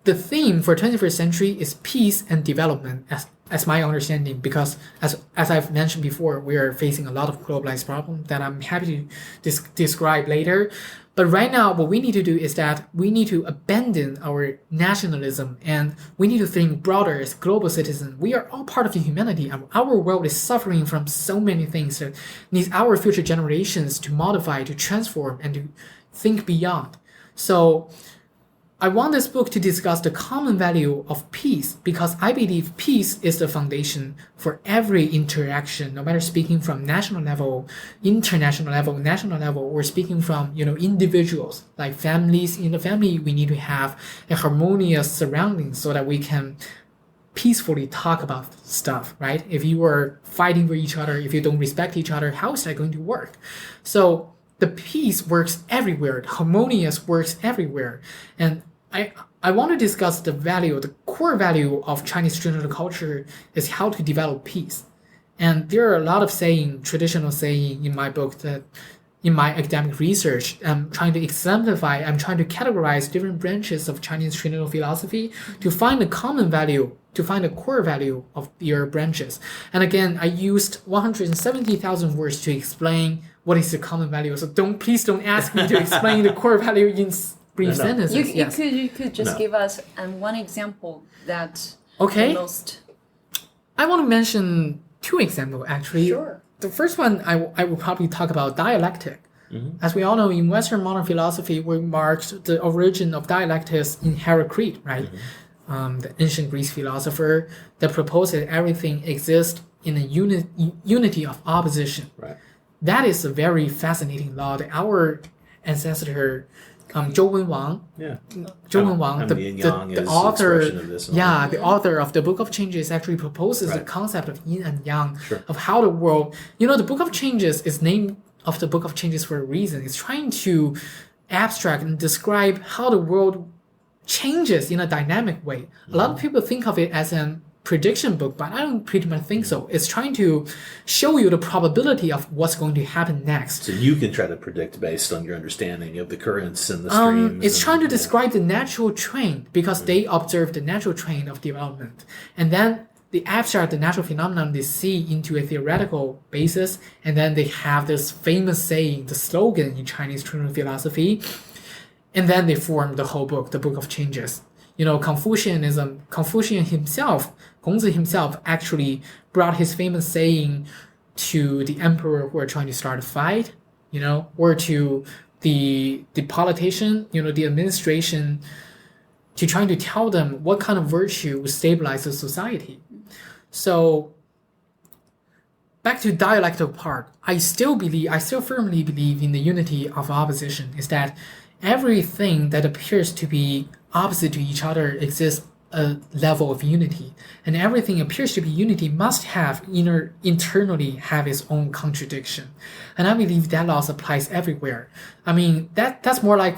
The theme for 21st century is peace and development as my understanding, because as I've mentioned before, we are facing a lot of globalized problems that I'm happy to describe later. But right now, what we need to do is that we need to abandon our nationalism and we need to think broader as global citizens. We are all part of the humanity. Our world is suffering from so many things that needs our future generations to modify, to transform, and to think beyond. So I want this book to discuss the common value of peace because I believe peace is the foundation for every interaction, no matter speaking from national level, international level, national level, or speaking from, individuals, like families. In the family, we need to have a harmonious surrounding so that we can peacefully talk about stuff, right? If you are fighting with each other, if you don't respect each other, how is that going to work? So the peace works everywhere. The harmonious works everywhere. And I want to discuss the core value of Chinese traditional culture is how to develop peace. And there are a lot of traditional saying in my book that in my academic research, I'm trying to exemplify, I'm trying to categorize different branches of Chinese traditional philosophy to find the common value, to find the core value of your branches. And again, I used 170,000 words to explain what is the common value. So please don't ask me to explain the core value in brief sentences. You could just give us one example that okay. most. I want to mention two examples actually. Sure. The first one I will probably talk about dialectic. As we all know, in Western modern philosophy, we marked the origin of dialectics in Heraclitus, right? The ancient Greek philosopher that proposed that everything exists in a unity of opposition. Right. That is a very fascinating law that our ancestor Zhou Wenwang, the author, the author of the Book of Changes actually proposes the concept of yin and yang, of how the world, the Book of Changes is named of the Book of Changes for a reason. It's trying to abstract and describe how the world changes in a dynamic way. A lot of people think of it as a prediction book, but I don't pretty much think so. It's trying to show you the probability of what's going to happen next. So you can try to predict based on your understanding of the currents and the streams. It's trying to describe the natural trend because they observe the natural trend of development. And then they abstract the natural phenomenon they see into a theoretical basis. And then they have this famous saying, the slogan in Chinese traditional philosophy. And then they form the whole book, the Book of Changes. Confucian himself, Gongzi himself, actually brought his famous saying to the emperor who are trying to start a fight, or to the politician, the administration, to trying to tell them what kind of virtue would stabilize the society. So back to dialectical part, I still firmly believe in the unity of opposition, is that everything that appears to be opposite to each other exists a level of unity, and everything appears to be unity must have internally have its own contradiction, and I believe that law applies everywhere. I mean that's more like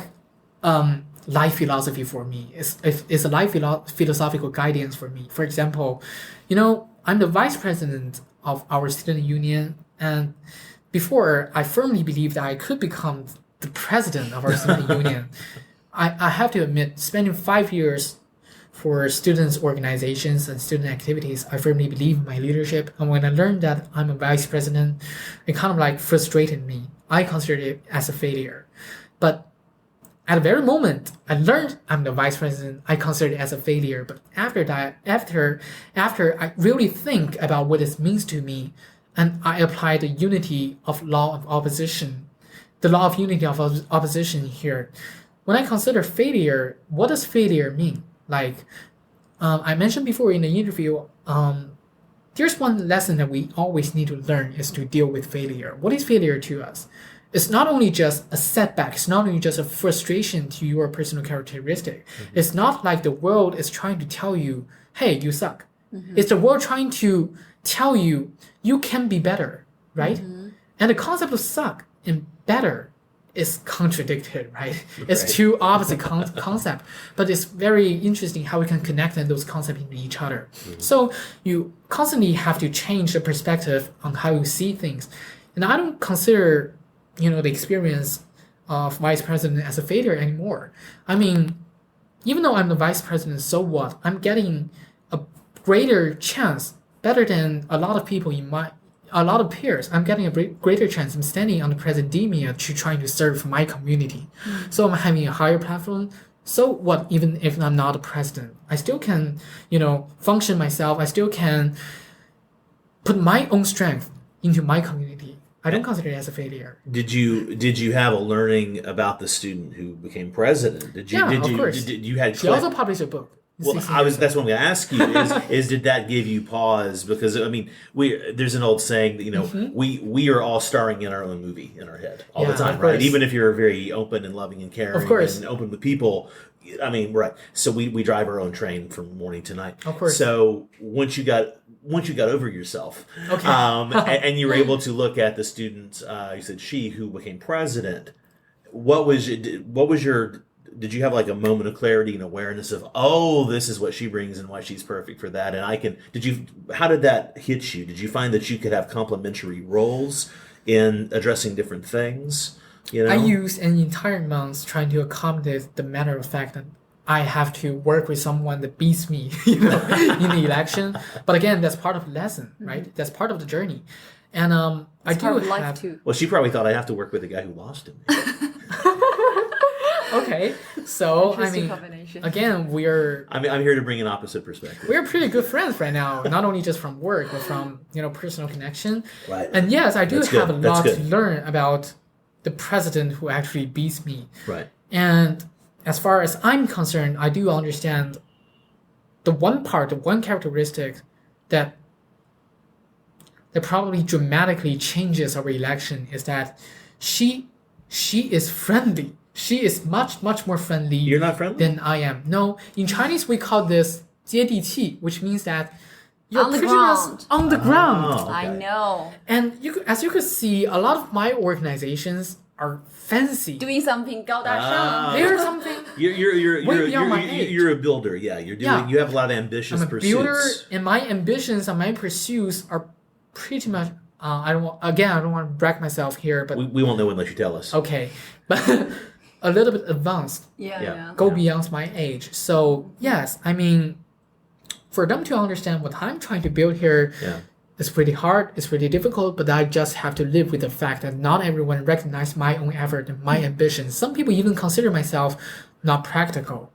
life philosophy for me. It's a life philosophical guidance for me. For example, I'm the vice president of our student union, and before I firmly believed that I could become the president of our student union. I have to admit, spending 5 years for students' organizations and student activities, I firmly believe in my leadership. And when I learned that I'm a vice president, it kind of like frustrated me. I considered it as a failure. But at the very moment I learned I'm the vice president, I considered it as a failure. But after that, after I really think about what this means to me, and I apply the unity of law of opposition, the law of unity of opposition here. When I consider failure, what does failure mean? Like I mentioned before in the interview, there's one lesson that we always need to learn is to deal with failure. What is failure to us? It's not only just a setback. It's not only just a frustration to your personal characteristic. Mm-hmm. It's not like the world is trying to tell you, hey, you suck. Mm-hmm. It's the world trying to tell you, you can be better, right? Mm-hmm. And the concept of suck and better is contradicted, right? It's two opposite concepts, but it's very interesting how we can connect those concepts into each other. Mm-hmm. So you constantly have to change the perspective on how you see things. And I don't consider, the experience of vice president as a failure anymore. I mean, even though I'm the vice president, so what? I'm getting a greater chance, better than a lot of people a lot of peers. I'm getting a greater chance. I'm standing on the presidemia to trying to serve my community. Mm-hmm. So I'm having a higher platform. So what, even if I'm not a president, I still can, function myself. I still can put my own strength into my community. I don't consider it as a failure. Did you have a learning about the student who became president? Of course. She also published a book. Well, that's what I'm going to ask you is did that give you pause? Because I mean, there's an old saying that mm-hmm. we are all starring in our own movie in our head all the time, right? Even if you're very open and loving and caring and open with people, I mean, right? So we drive our own train from morning to night. Of course. So once you got over yourself, okay. and you were able to look at the student, you said she who became president. Did you have like a moment of clarity and awareness of, this is what she brings and why she's perfect for that? And how did that hit you? Did you find that you could have complementary roles in addressing different things? I used an entire month trying to accommodate the matter of fact that I have to work with someone that beats me, in the election. But again, that's part of the lesson, right? Mm-hmm. That's part of the journey. And I do have life too. Well, she probably thought I have to work with a guy who lost him. Okay, so I mean, again, I'm here to bring an opposite perspective. We're pretty good friends right now, not only just from work, but from personal connection. Right. And yes, I do have a lot to learn about the president who actually beats me. Right. And as far as I'm concerned, I do understand the one characteristic that probably dramatically changes our election is that she is friendly. She is much, much more friendly. You're not friendly? Than I am. No, in Chinese we call this 接地气, which means that you're on the pretty ground. much on the ground. Okay. I know. And as you could see, a lot of my organizations are fancy. Doing something 高大上. There's something way beyond my age. You're a builder. Yeah, you're doing. Yeah. You have a lot of ambitious I'm a pursuits. builder, and my ambitions and my pursuits are pretty much. I don't want to brag myself here, but we won't know unless you tell us. okay, but a little bit advanced. Yeah. Go beyond my age. So yes, I mean, for them to understand what I'm trying to build here. Yeah. It's pretty hard, it's pretty difficult, but I just have to live with the fact that not everyone recognizes my own effort and my ambitions. Some people even consider myself not practical.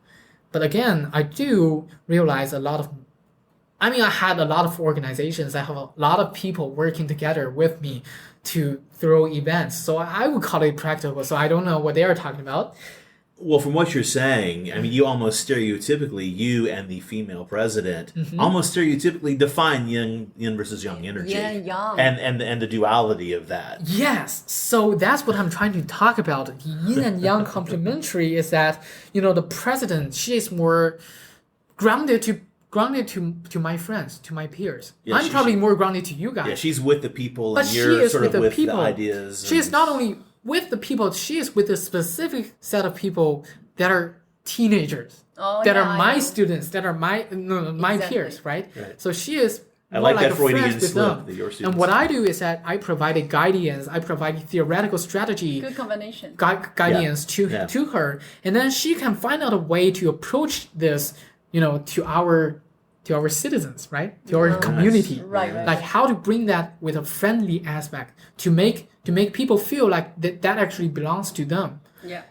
But again, I do realize I had a lot of organizations. I have a lot of people working together with me to throw events. So I would call it practical. So I don't know what they are talking about. Well, from what you're saying, I mean, you almost stereotypically, you and the female president, almost stereotypically define yin versus yang energy. Yin, yang. And the duality of that. Yes, so that's what I'm trying to talk about. Yin and yang complementary is that, the president, she is more grounded to my friends, to my peers. Yeah, I'm probably more grounded to you guys. Yeah, she's with the people, but and you're she is sort of with people. the ideas. She is not only with the people, she is with a specific set of people that are teenagers, that are my students, that are my peers, right? So she is I more like that a Freudian friend with slip them. that your students. And what I do is that I provide guidance, I provide theoretical strategy, Good combination. guidance to her, and then she can find out a way to approach this, to our citizens, right? To our community. Right. Like how to bring that with a friendly aspect to make people feel like that actually belongs to them. Yeah.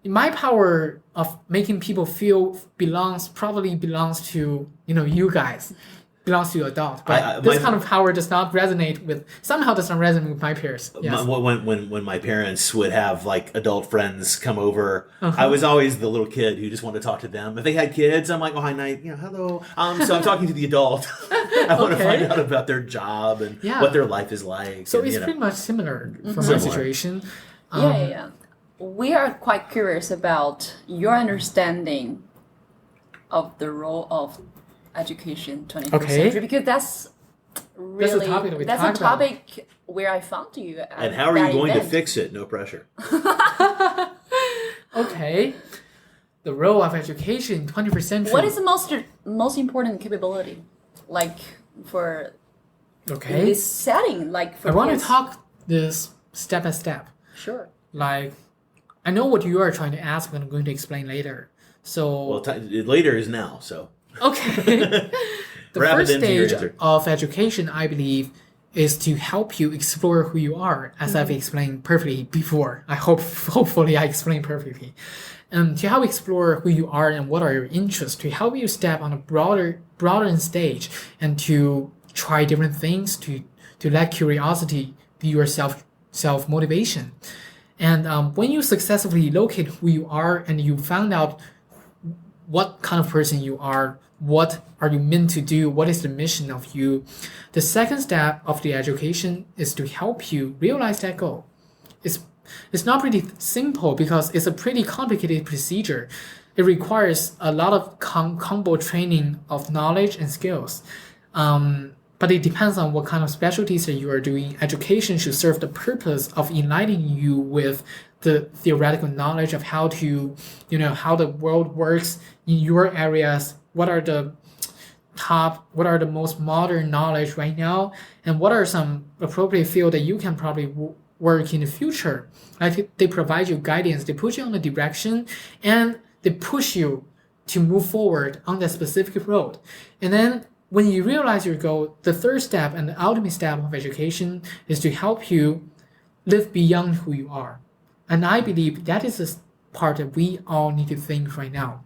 My power of making people feel probably belongs to you guys, belongs to adults. But this kind of power does not resonate with my peers. Yes. When my parents would have like adult friends come over, I was always the little kid who just wanted to talk to them. If they had kids, I'm like, oh, hi, night, hello. So I'm talking to the adult. I want to find out about their job and what their life is like. So and, it's pretty much similar for my Similar. situation. Yeah. We are quite curious about your understanding of the role of education 21st century, because that's really a topic where I found you. And how are you going to fix it? No pressure. Okay. The role of education in 21st century. What is the most important capability, like for this setting, like for I want kids? to talk this step by step. Sure. Like, I know what you are trying to ask, but I'm going to explain later. So Later is now. So okay. The Wrap first it into your stage answer. of education, I believe, is to help you explore who you are, as I've explained perfectly before. Hopefully I explained perfectly. To help explore who you are and what are your interests, to help you step on a broader stage and to try different things, to let curiosity be your self motivation. And when you successfully locate who you are and you found out what kind of person you are, what are you meant to do, what is the mission of you, the second step of the education is to help you realize that goal. It's not pretty simple because it's a pretty complicated procedure. It requires a lot of combo training of knowledge and skills. But it depends on what kind of specialties that you are doing. Education should serve the purpose of enlightening you with the theoretical knowledge of how how the world works in your areas. What are the most modern knowledge right now, and what are some appropriate field that you can probably work in the future. Like they provide you guidance, they put you on a direction, and they push you to move forward on that specific road. And then when you realize your goal, the third step and the ultimate step of education is to help you live beyond who you are. And I believe that is the part that we all need to think right now.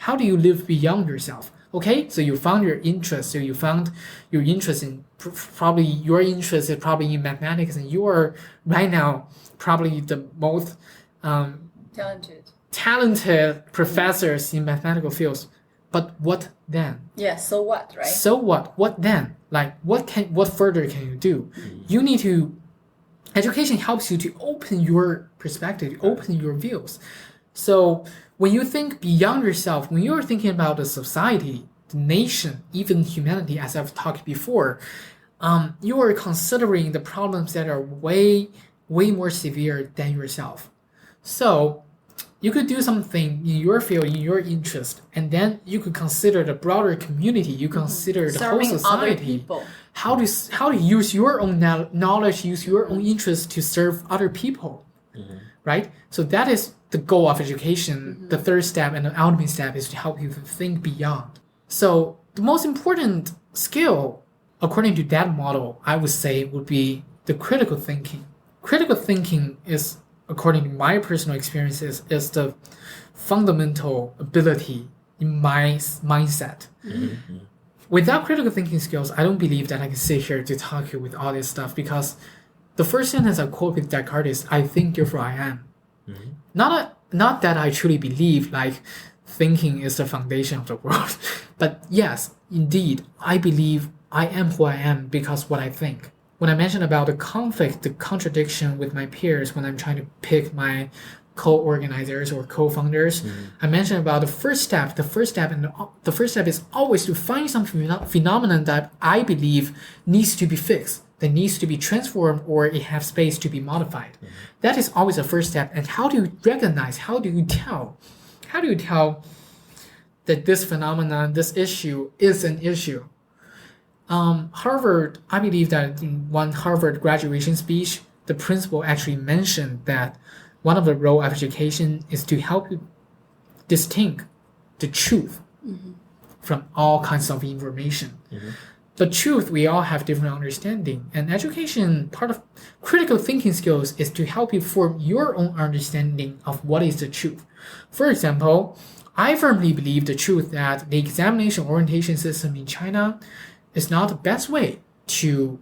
How do you live beyond yourself? Okay, so you found your interest. So you found your interest in probably your interest is probably in mathematics, and you are right now probably the most talented professors in mathematical fields. But what then? Yeah, so what, right? So what? What then? Like what further can you do? You need to education helps you to open your perspective, open your views. So when you think beyond yourself, when you're thinking about the society, the nation, even humanity, as I've talked before, you are considering the problems that are way way more severe than yourself. So you could do something in your field, in your interest, and then you could consider the broader community. You consider the Serving whole society. other people. How to use your own knowledge, use your own interest to serve other people, right? So that is the goal of education. The third step and the ultimate step is to help you to think beyond. So the most important skill, according to that model, I would say would be the critical thinking. Critical thinking is, according to my personal experiences, is the fundamental ability in my mindset. Without critical thinking skills, I don't believe that I can sit here to talk to you with all this stuff, because the first sentence I quote with Descartes is, I think, therefore I am. Not that I truly believe like thinking is the foundation of the world, but yes, indeed, I believe I am who I am because what I think. When I mentioned about the conflict, the contradiction with my peers when I'm trying to pick my co-organizers or co-founders, I mentioned about the first step. The first step is always to find some phenomenon that I believe needs to be fixed, that needs to be transformed, or it has space to be modified. That is always the first step. And how do you recognize? How do you tell that this phenomenon, this issue, is an issue? Harvard, I believe that in one Harvard graduation speech, the principal actually mentioned that one of the role of education is to help you distinct the truth from all kinds of information. The truth, we all have different understanding, and education, part of critical thinking skills is to help you form your own understanding of what is the truth. For example, I firmly believe the truth that the examination orientation system in China is not the best way to,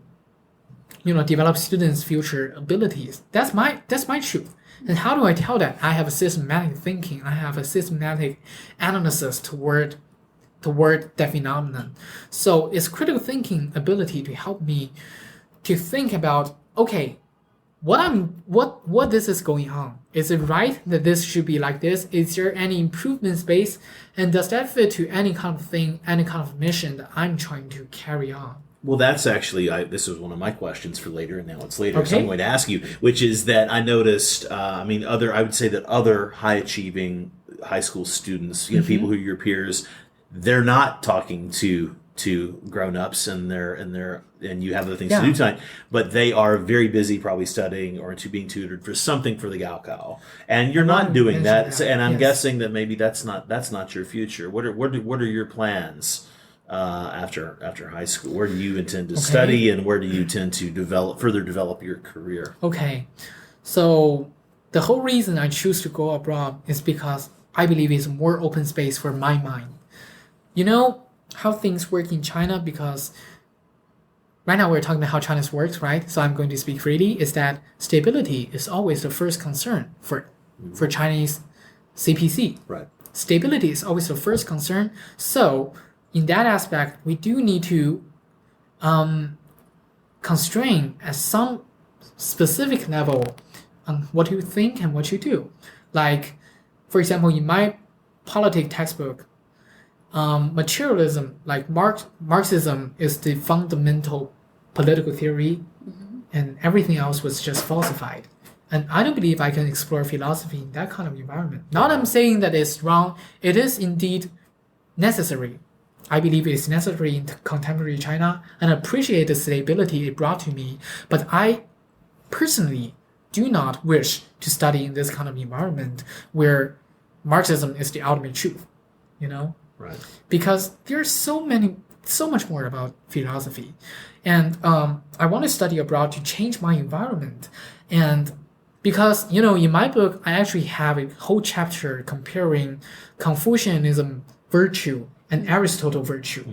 develop students' future abilities. That's my truth. And how do I tell that? I have a systematic thinking. I have a systematic analysis toward that phenomenon. So it's critical thinking ability to help me to think about, okay, what this is going on. Is it right that this should be like this? Is there any improvement space? And does that fit to any kind of thing, any kind of mission that I'm trying to carry on? Well, that's actually, this was one of my questions for later, and now it's later, so Okay. I'm going to ask you, which is that I noticed, I would say that other high-achieving high school students, people who are your peers, they're not talking to grown-ups and you have other things to do tonight, but they are very busy probably studying or being tutored for something for the Gaokao. And you're not doing that. So, and I'm guessing that maybe that's not your future. What are your plans after high school? Where do you intend to study, and where do you intend to further develop your career? Okay. So the whole reason I choose to go abroad is because I believe it's a more open space for my mind. You know how things work in China, because right now we're talking about how China works, right? So I'm going to speak freely, is that stability is always the first concern for Chinese CPC. Right. Stability is always the first concern. So in that aspect, we do need to constrain at some specific level on what you think and what you do. Like, for example, in my politics textbook, materialism, like Marxism, is the fundamental political theory, and everything else was just falsified. And I don't believe I can explore philosophy in that kind of environment. Not I'm saying that it's wrong. It is indeed necessary. I believe it's necessary in contemporary China, and appreciate the stability it brought to me. But I personally do not wish to study in this kind of environment where Marxism is the ultimate truth, Right. Because there's so much more about philosophy. And I want to study abroad to change my environment. And because, in my book, I actually have a whole chapter comparing Confucianism virtue and Aristotle virtue.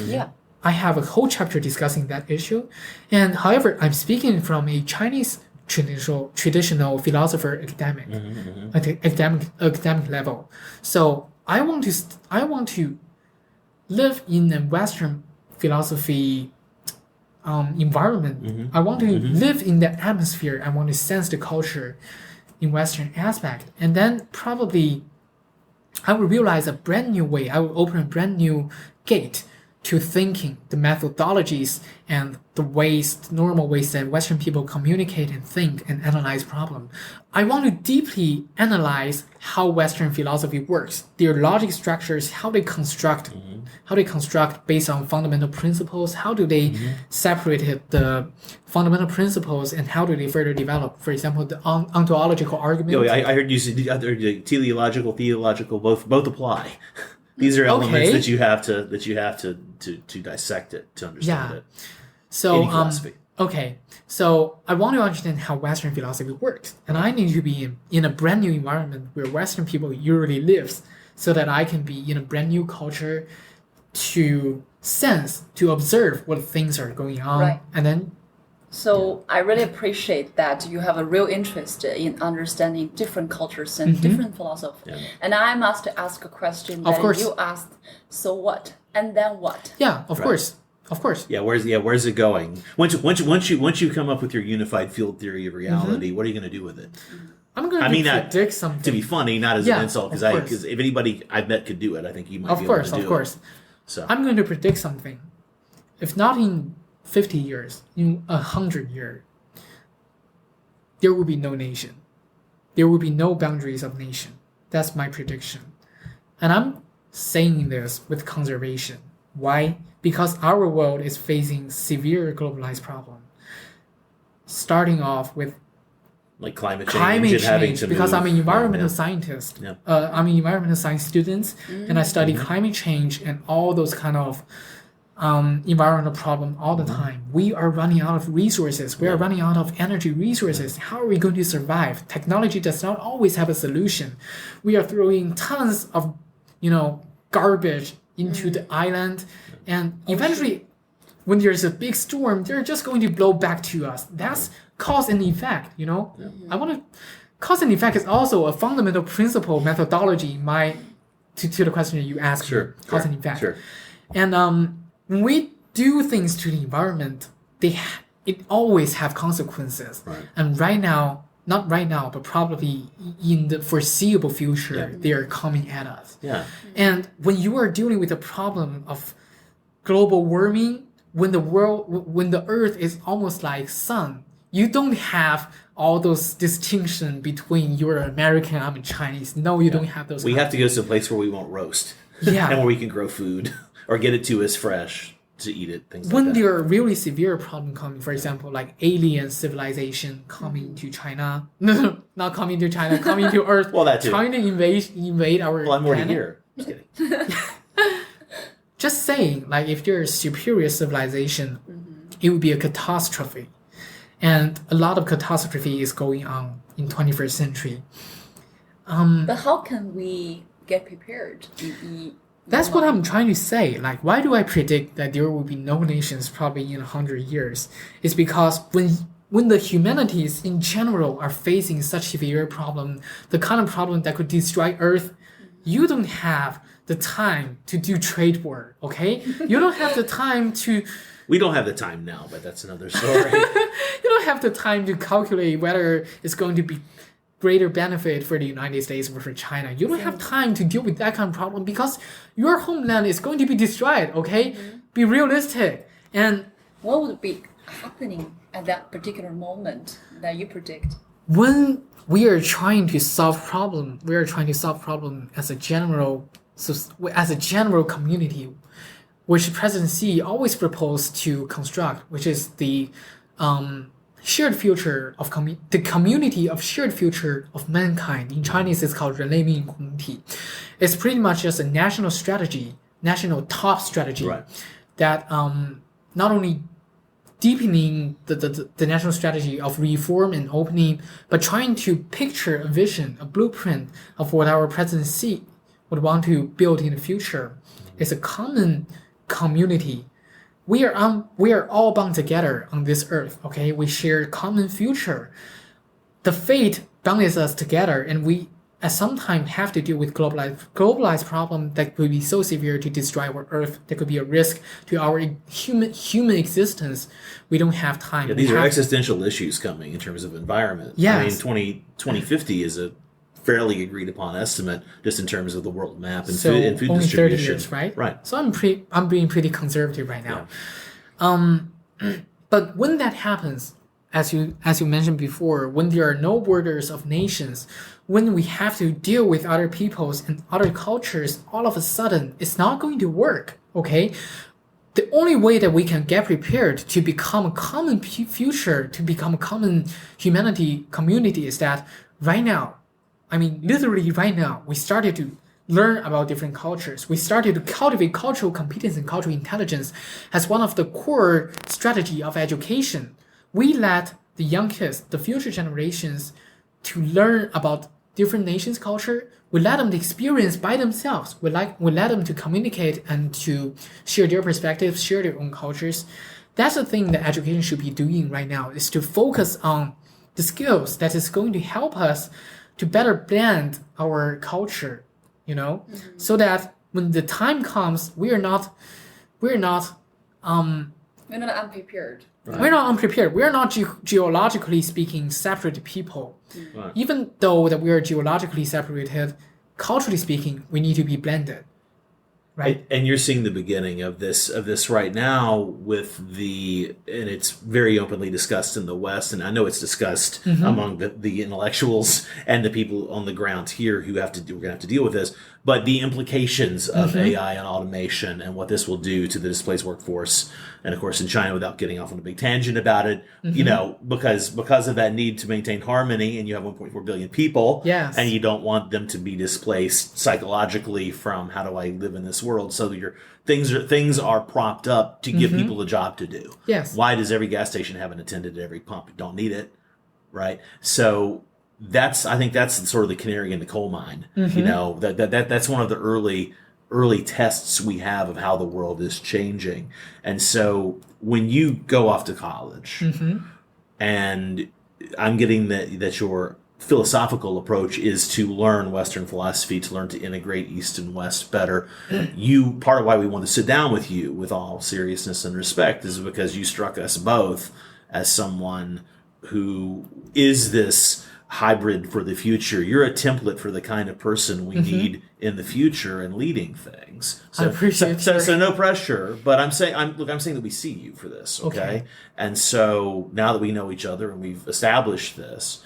Yeah. I have a whole chapter discussing that issue. And however, I'm speaking from a Chinese traditional philosopher academic level. So I want to live in a Western philosophy environment. I want to live in that atmosphere. I want to sense the culture in Western aspect. And then probably I will realize a brand new way. I will open a brand new gate to thinking, the methodologies and the normal ways that Western people communicate and think and analyze problems. I want to deeply analyze how Western philosophy works, their logic structures, how they construct based on fundamental principles, how do they separate the fundamental principles and how do they further develop, for example, the ontological argument. I heard you say teleological, theological, both apply. These are elements that you have to dissect it to understand it. So any philosophy. So I want to understand how Western philosophy works, and I need to be in a brand new environment where Western people usually lives, so that I can be in a brand new culture to observe what things are going on, right. And then. So I really appreciate that you have a real interest in understanding different cultures and different philosophies. Yeah. And I must ask a question that you asked, so what? And then what? Yeah, of course. Yeah, where's it going? Once you come up with your unified field theory of reality, what are you going to do with it? I'm going to predict something. To be funny, not as an insult, because if anybody I met could do it, I think you might be able to do it. Of course. So I'm going to predict something. If not in 50 years, in 100 years, there will be no nation. There will be no boundaries of nation. That's my prediction. And I'm saying this with conservation. Why? Because our world is facing severe globalized problem. Starting off with like climate change because I'm an environmental scientist. Yeah. I'm an environmental science student, and I study climate change and all those kind of environmental problem all the time. We are running out of resources. We are running out of energy resources. How are we going to survive? Technology does not always have a solution. We are throwing tons of, garbage into the island, and eventually, when there's a big storm, they're just going to blow back to us. That's cause and effect. I want to. Cause and effect is also a fundamental principle methodology. To the question that you asked. Sure. Cause and effect. Sure. And when we do things to the environment, it always have consequences. Right. And not right now, but probably in the foreseeable future, they are coming at us. Yeah. And when you are dealing with the problem of global warming, when the Earth is almost like sun, you don't have all those distinction between you're American, I'm Chinese. No, you don't have those. We have to go to a place where we won't roast. Yeah. And where we can grow food. Or get it to us fresh to eat it, things when like that. there are really severe problems coming, for example, like alien civilization coming to China. No, not coming to China, coming to Earth. Well, that too. Trying to invade our Well, I'm already planet. here. Just kidding. Just saying, like if there's superior civilization, it would be a catastrophe. And a lot of catastrophe is going on in 21st century. But how can we get prepared? That's what I'm trying to say. Like, why do I predict that there will be no nations probably in 100 years? It's because when the humanities in general are facing such severe problem, the kind of problem that could destroy Earth, you don't have the time to do trade war, okay? You don't have the time to... We don't have the time now, but that's another story. You don't have the time to calculate whether it's going to be greater benefit for the United States or for China. You don't have time to deal with that kind of problem because your homeland is going to be destroyed, okay? Be realistic. And what would be happening at that particular moment that you predict? When we are trying to solve problem, as a general community, which President Xi always proposed to construct, which is the shared future of the community of shared future of mankind. In Chinese, it's called 人类命运共体. It's pretty much just a national strategy, national top strategy, right. That not only deepening the national strategy of reform and opening, but trying to picture a vision, a blueprint of what our President Xi would want to build in the future. It's a common community. We are all bound together on this earth, okay? We share a common future. The fate binds us together, and we at some time have to deal with globalized problem that could be so severe to destroy our earth. That could be a risk to our human existence. We don't have time. Yeah, these are existential issues coming in terms of environment. Yes. I mean, 2050 is a fairly agreed upon estimate just in terms of the world map and So food only 30 distribution. years, right? Right. So I'm being pretty conservative right now. But when that happens, as you mentioned before, when there are no borders of nations, when we have to deal with other peoples and other cultures, all of a sudden it's not going to work. Okay, the only way that we can get prepared to become a common future, to become a common humanity community, is that right now, I mean literally right now, we started to learn about different cultures. We started to cultivate cultural competence and cultural intelligence as one of the core strategy of education. We let the young kids, the future generations, to learn about different nations' culture. We let them experience by themselves. We let them to communicate and to share their perspectives, share their own cultures. That's the thing that education should be doing right now, is to focus on the skills that is going to help us to better blend our culture, so that when the time comes, we're not unprepared. Right. We're not unprepared. We're not geologically speaking separate people. Right. Even though that we are geologically separated, culturally speaking, we need to be blended. Right. And you're seeing the beginning of this right now with and it's very openly discussed in the West, and I know it's discussed among the intellectuals and the people on the ground here we're going to have to deal with this, but the implications of AI and automation and what this will do to the displaced workforce, and of course in China, without getting off on a big tangent about it, because of that need to maintain harmony, and you have 1.4 billion people, yes, and you don't want them to be displaced psychologically from how do I live in this world, so your things are propped up to give people a job to do. Yes. Why does every gas station have an attendant at every pump? You don't need it, right? So I think that's sort of the canary in the coal mine. That's one of the early tests we have of how the world is changing. And so when you go off to college, and I'm getting that your philosophical approach is to learn Western philosophy, to learn to integrate East and West better. Part of why we want to sit down with you with all seriousness and respect is because you struck us both as someone who is this hybrid for the future. You're a template for the kind of person we need in the future and leading things. So, I appreciate so no pressure, but I'm saying that we see you for this, okay? And so now that we know each other and we've established this,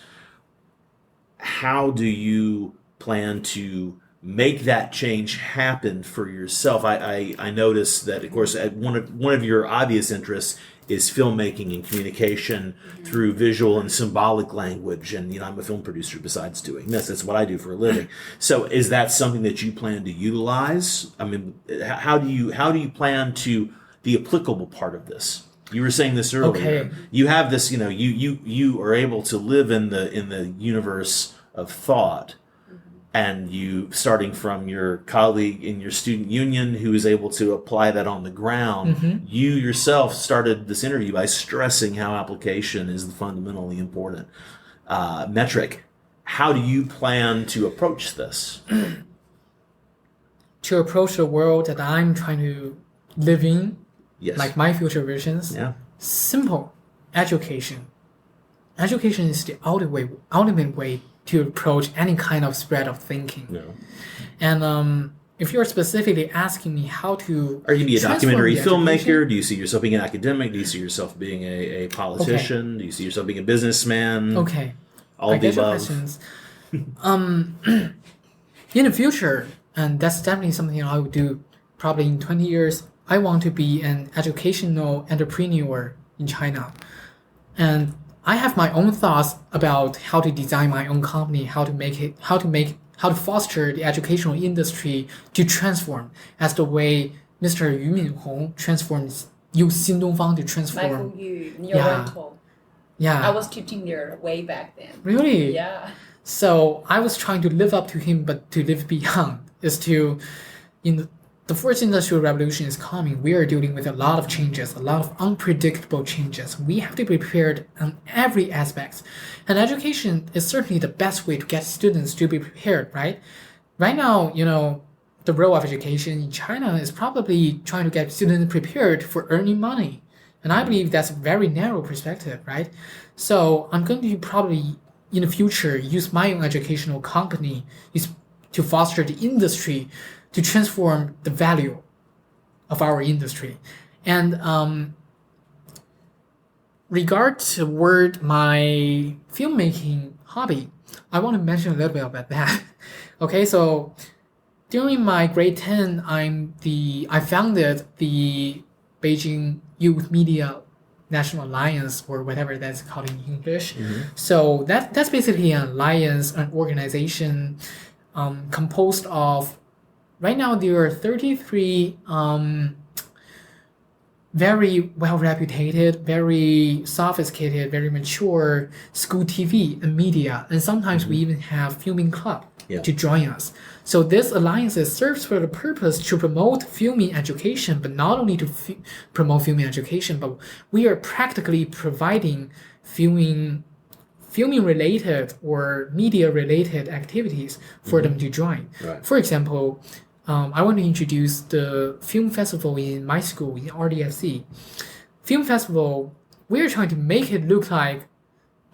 how do you plan to make that change happen for yourself? I noticed that, of course, one of your obvious interests is filmmaking and communication through visual and symbolic language. And, I'm a film producer besides doing this. That's what I do for a living. So is that something that you plan to utilize? I mean, how do you plan to the applicable part of this? You were saying this earlier. Okay. You have this, you are able to live in the universe of thought, and you, starting from your colleague in your student union who is able to apply that on the ground, you yourself started this interview by stressing how application is the fundamentally important metric. How do you plan to approach this? To approach the world that I'm trying to live in, Yes. like my future visions, simple. Education is the ultimate way to approach any kind of spread of thinking. No. And if you're specifically asking me how to... Are you be a documentary filmmaker? Education? Do you see yourself being an academic? Do you see yourself being a politician? Do you see yourself being a businessman? Okay. All of the get your above. questions. In the future, and that's definitely something I would do probably in 20 years, I want to be an educational entrepreneur in China. And I have my own thoughts about how to design my own company, how to foster the educational industry to transform as the way Mr. Yu Minhong used Xindongfang to transform. Michael Yu, your rental. Yeah. I was teaching there way back then. Really? Yeah. So I was trying to live up to him, but to live beyond is to, the fourth industrial revolution is coming. We are dealing with a lot of changes, a lot of unpredictable changes. We have to be prepared on every aspect. And education is certainly the best way to get students to be prepared, right? Right now, the role of education in China is probably trying to get students prepared for earning money. And I believe that's a very narrow perspective, right? So I'm going to probably in the future use my own educational company is to foster the industry to transform the value of our industry. And regard toward my filmmaking hobby, I want to mention a little bit about that. Okay, so during my grade 10, I founded the Beijing Youth Media National Alliance, or whatever that's called in English. So that's basically an alliance, an organization composed of, right now there are 33 very well-reputed, very sophisticated, very mature school TV and media, and sometimes we even have filming club to join us. So this alliance serves for the purpose to promote filming education, but not only to promote filming education, but we are practically providing filming related or media related activities for them to join. Right. For example, I want to introduce the film festival in my school, in RDFC. Film festival, we're trying to make it look like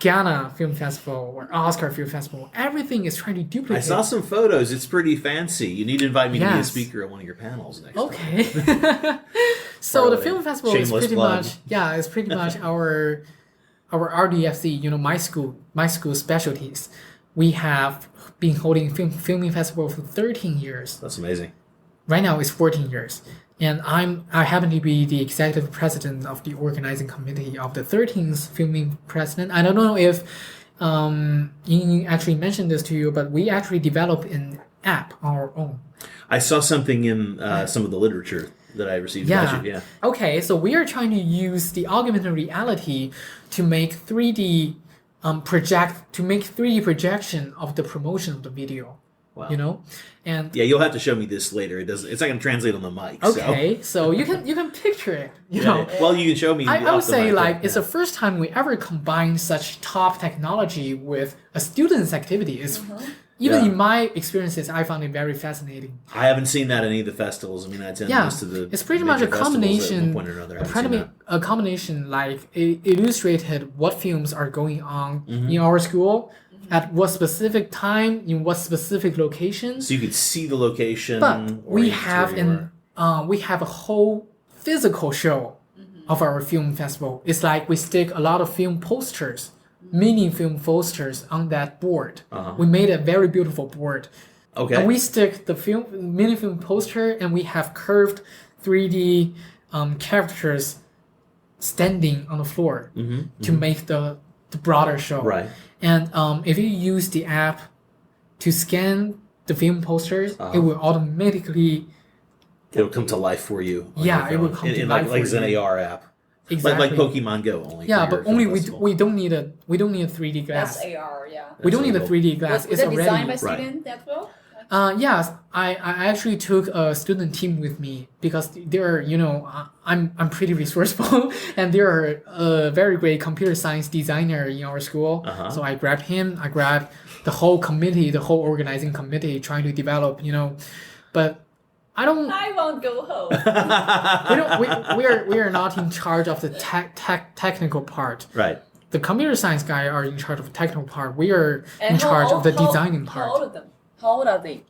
Ghana Film Festival or Oscar Film Festival. Everything is trying to duplicate. I saw some photos. It's pretty fancy. You need to invite me to be a Yes. speaker at one of your panels next time. Okay. So Part the of film it. festival is Shameless pretty plug. much it's pretty much our RDFC, my school specialties. We have been holding filming festival for 13 years. That's amazing. Right now it's 14 years. And I happen to be the executive president of the organizing committee of the 13th filming president. I don't know if Ying actually mentioned this to you, but we actually developed an app on our own. I saw something in some of the literature that I received about you. Yeah. Okay, so we are trying to use the augmented reality to make 3D projection of the promotion of the video. Wow. And Yeah, you'll have to show me this later. It's not going to translate on the mic. okay, so you can picture it. Well, you can show me. I off would the say mic, it's the first time we ever combined such top technology with a student's activity. It's even in my experiences, I found it very fascinating. I haven't seen that in any of the festivals. I mean, I attend most of the. It's pretty much a major festivals at combination. one point or another. I haven't seen that. A combination, like it illustrated what films are going on in our school at what specific time in what specific location. So you could see the location. But we have orient we have a whole physical show of our film festival. It's like we stick a lot of film posters, mini film posters on that board. We made a very beautiful board. Okay. And we stick the mini film poster, and we have curved 3D characters standing on the floor to make the broader show. Right. And if you use the app to scan the film posters, it will automatically. It'll come to life for you. on Yeah, your it will phone. come to In life like for an you. AR app. Exactly. Like Pokemon Go. Only Yeah, for but your film only festival. we don't need a 3D glass. That's AR, yeah. We don't need a That's 3D glass. Was It's that already. designed by Right. student as well? Yes, I actually took a student team with me because they're I'm pretty resourceful and they're a very great computer science designer in our school. So I grabbed him. I grabbed the whole committee, the whole organizing committee, trying to develop. But I don't. I won't go home. We are not in charge of the technical part. Right. The computer science guy are in charge of the technical part. We are in And charge of the how- designing How old part. are them? How old are they?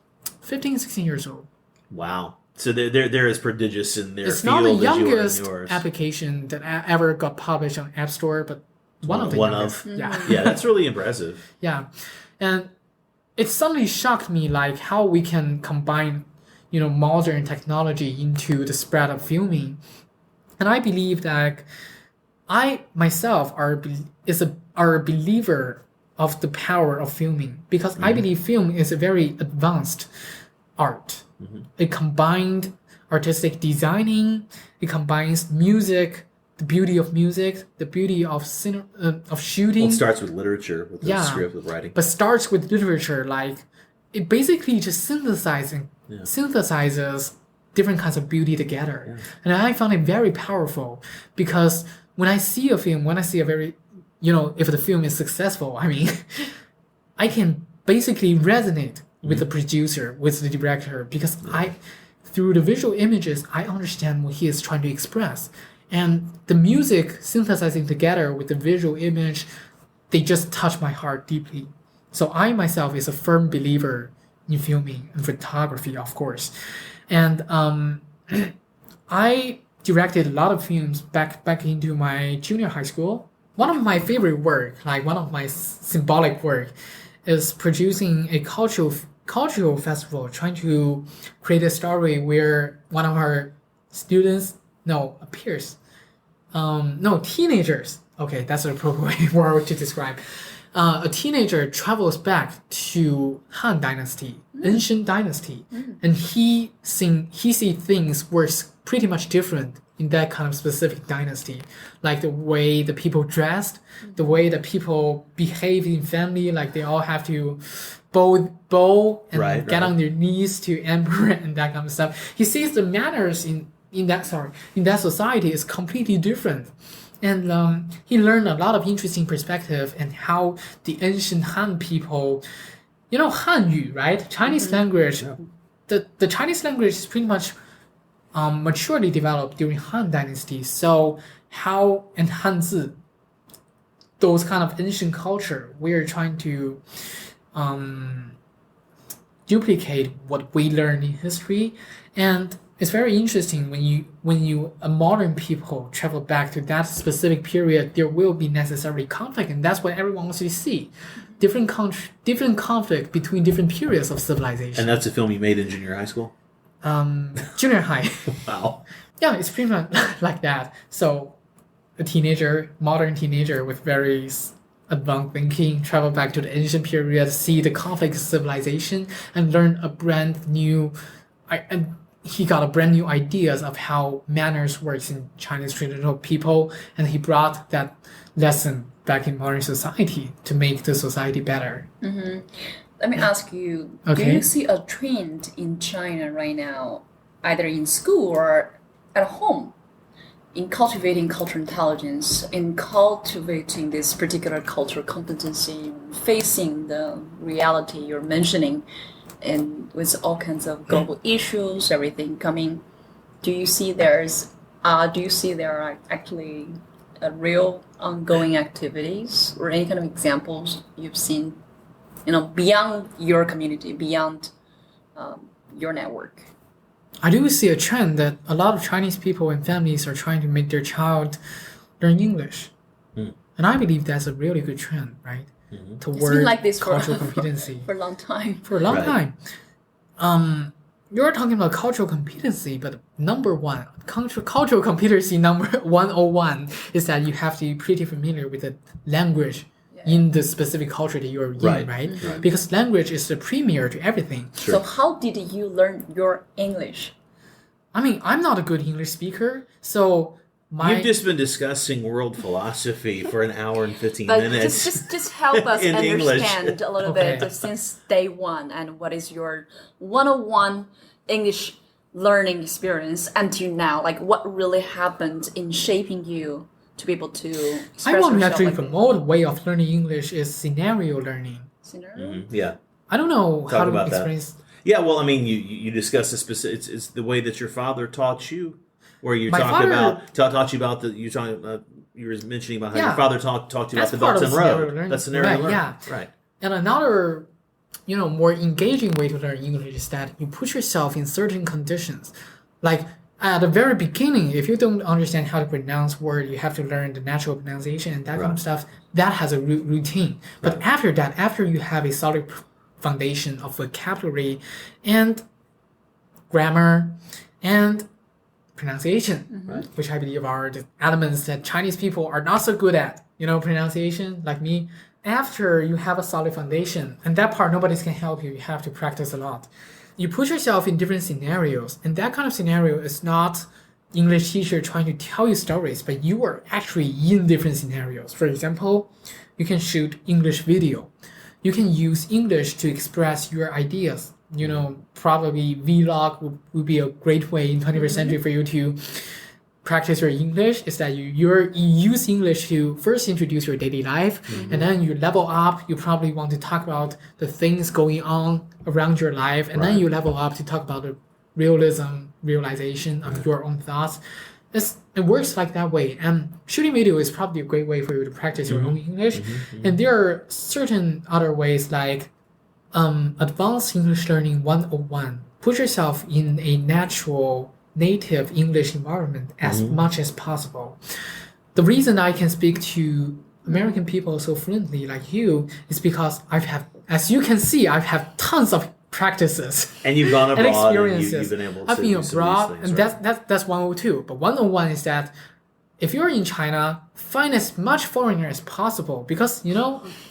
15, 16 years old. Wow. So they're as prodigious in their It's field not the as you are in youngest yours. application that ever got published on App Store, but one of the One youngest. of. Yeah. Yeah, that's really impressive. Yeah. And it suddenly shocked me like how we can combine, modern technology into the spread of filming. And I believe that I myself are a believer of the power of filming because I believe film is a very advanced art. It combined artistic designing, it combines music, the beauty of music, the beauty of shooting. Well, it starts with literature, with the script, with writing. But starts with literature, like it basically just synthesizes different kinds of beauty together. And I found it very powerful because when I see a film, if the film is successful, I can basically resonate with the producer, with the director, because through the visual images, I understand what he is trying to express. And the music synthesizing together with the visual image, they just touch my heart deeply. So I myself is a firm believer in filming and photography, of course. And I directed a lot of films back into my junior high school. One of my favorite work, like one of my symbolic work, is producing a cultural festival, trying to create a story where one of our teenagers. Okay, that's an appropriate word to describe. A teenager travels back to Han Dynasty, ancient dynasty, and he see things were pretty much different in that kind of specific dynasty, like the way the people dressed, the way the people behave in family, like they all have to bow and get on their knees to emperor and that kind of stuff. He sees the manners in that society is completely different. And he learned a lot of interesting perspective and how the ancient Han people, Hanyu, right? Chinese language, the Chinese language is pretty much maturely developed during Han Dynasty. So how, and Hanzi, those kind of ancient culture, we're trying to duplicate what we learned in history. And it's very interesting when modern people travel back to that specific period, there will be necessary conflict, and that's what everyone wants to see. Different conflict between different periods of civilization. And that's a film you made in junior high school? Junior high. Wow. Yeah, it's pretty much like that. So a modern teenager with very advanced thinking, travel back to the ancient period, see the conflict of civilization, and learn a brand new he got a brand new ideas of how manners works in Chinese traditional people, and he brought that lesson back in modern society to make the society better. Mm-hmm. Let me ask you, okay. Do you see a trend in China right now, either in school or at home, in cultivating cultural intelligence, in cultivating this particular cultural competency, facing the reality you're mentioning, and with all kinds of global issues, everything coming, do you see there are actually real ongoing activities or any kind of examples you've seen, beyond your community, beyond your network? I do see a trend that a lot of Chinese people and families are trying to make their child learn English. And I believe that's a really good trend, right? Toward it's been like this cultural competency. For a long time. For a long time. You're talking about cultural competency, but number one, cultural competency number 101 is that you have to be pretty familiar with the language in the specific culture that you're in, right? Because language is the premier to everything. Sure. So how did you learn your English? I mean, I'm not a good English speaker, so You've just been discussing world philosophy for an hour and 15 minutes. Just help us in understand English. A little bit since day one, and what is your 101 English learning experience until now? Like, what really happened in shaping you to be able to express yourself? I want to actually promote a way of learning English is scenario learning. Scenario? Yeah. I don't know how to explain. Yeah, well, I mean, you discuss the specific. It's the way that your father taught you. Where you taught you about you were mentioning about how your father talked to you about the Belt and Road. That's scenario learning. Yeah. Right. And another, more engaging way to learn English is that you put yourself in certain conditions. Like at the very beginning, if you don't understand how to pronounce word, you have to learn the natural pronunciation and that kind of stuff. That has a routine. But after that, after you have a solid foundation of vocabulary and grammar and pronunciation, which I believe are the elements that Chinese people are not so good at, pronunciation, like me. After you have a solid foundation, and that part nobody can help you, you have to practice a lot. You put yourself in different scenarios, and that kind of scenario is not English teacher trying to tell you stories, but you are actually in different scenarios. For example, you can shoot English video. You can use English to express your ideas. Probably vlog would be a great way in 21st century for you to practice your English, is that you use English to first introduce your daily life, and then you level up. You probably want to talk about the things going on around your life, and then you level up to talk about the realization of your own thoughts. it works like that way. And shooting video is probably a great way for you to practice your own English. And there are certain other ways like advanced English learning 101. Put yourself in a natural native English environment as much as possible. The reason I can speak to American people so fluently like you is because as you can see, I've had tons of practices and you've gone abroad and experiences. And you've been able to I've been do some abroad, of these and things, that's 102. But 101 is that if you're in China, find as much foreigner as possible because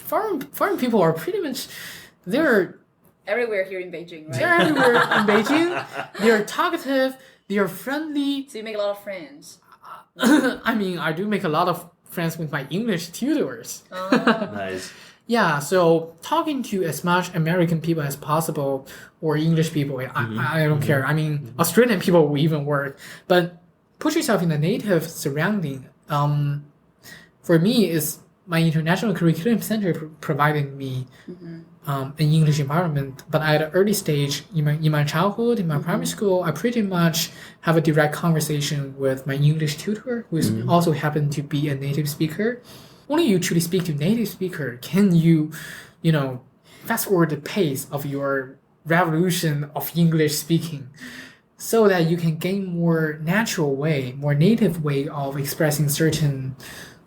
foreign people are pretty much they're everywhere here in Beijing, right? They're everywhere in Beijing. They're talkative. They're friendly. So you make a lot of friends. I mean, I do make a lot of friends with my English tutors. Oh. Nice. Yeah, so talking to as much American people as possible or English people, I don't care. I mean, Australian people will even work. But put yourself in a native surrounding. For me, is my international curriculum center providing me an English environment. But at an early stage in my childhood, in my primary school, I pretty much have a direct conversation with my English tutor, who is also happened to be a native speaker. Only you truly speak to native speaker can you fast forward the pace of your revolution of English speaking, so that you can gain more natural way, more native way of expressing certain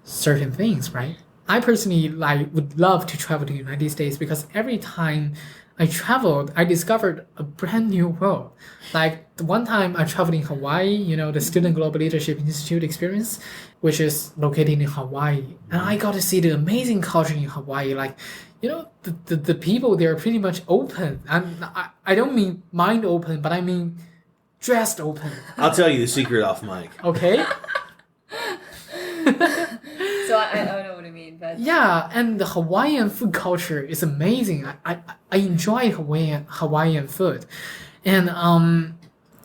things, right? I personally would love to travel to the United States because every time I traveled, I discovered a brand new world. Like the one time I traveled in Hawaii, the Student Global Leadership Institute experience, which is located in Hawaii. And I got to see the amazing culture in Hawaii. Like, the people, they're pretty much open. And I don't mean mind open, but I mean dressed open. I'll tell you the secret off mic. Okay? So I don't know what I mean, but yeah, and the Hawaiian food culture is amazing. I enjoy Hawaiian food, and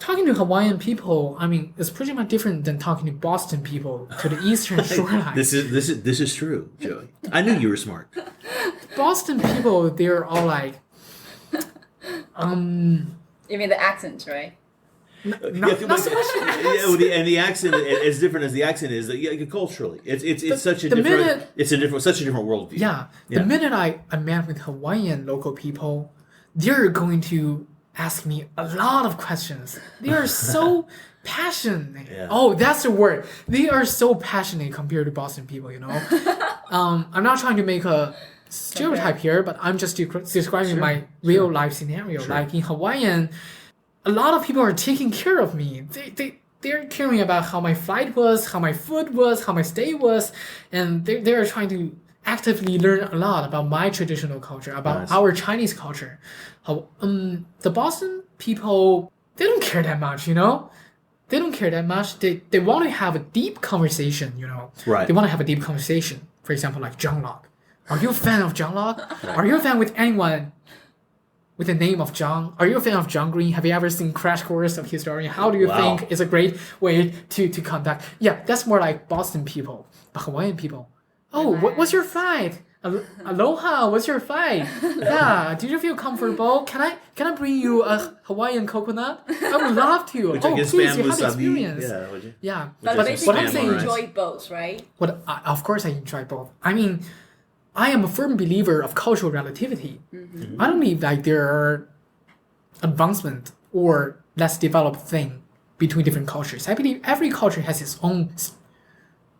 talking to Hawaiian people, I mean, it's pretty much different than talking to Boston people to the Eastern Shoreline. This is true, Joey. I knew you were smart. Boston people, they're all like, you mean the accent, right? Not so much. And the accent, as different as the accent is, culturally, it's such a different worldview. Yeah, the minute I met with Hawaiian local people, they're going to ask me a lot of questions. They are so passionate. Yeah. Oh, that's the word. They are so passionate compared to Boston people. I'm not trying to make a stereotype here, but I'm just describing my real life scenario. Sure. Like in Hawaiian, a lot of people are taking care of me. They're caring about how my flight was, how my food was, how my stay was, and they're trying to actively learn a lot about my traditional culture, about our Chinese culture. The Boston people, they don't care that much, They don't care that much. They want to have a deep conversation, Right. They want to have a deep conversation. For example, like John Locke. Are you a fan of John Locke? Are you a fan with anyone with the name of John? Are you a fan of John Green? Have you ever seen Crash Course of Historian? How do you think is a great way to conduct? Yeah, that's more like Boston people. But Hawaiian people, what's your flight? Aloha, what's your flight? Yeah, do you feel comfortable? Can I bring you a Hawaiian coconut? I would love to. Please, you have experience. Yeah, would you? Yeah, But what I'm saying you is, enjoy both, right? of course I enjoy both. I mean, I am a firm believer of cultural relativity. I don't believe like there are advancement or less developed thing between different cultures. I believe every culture has its own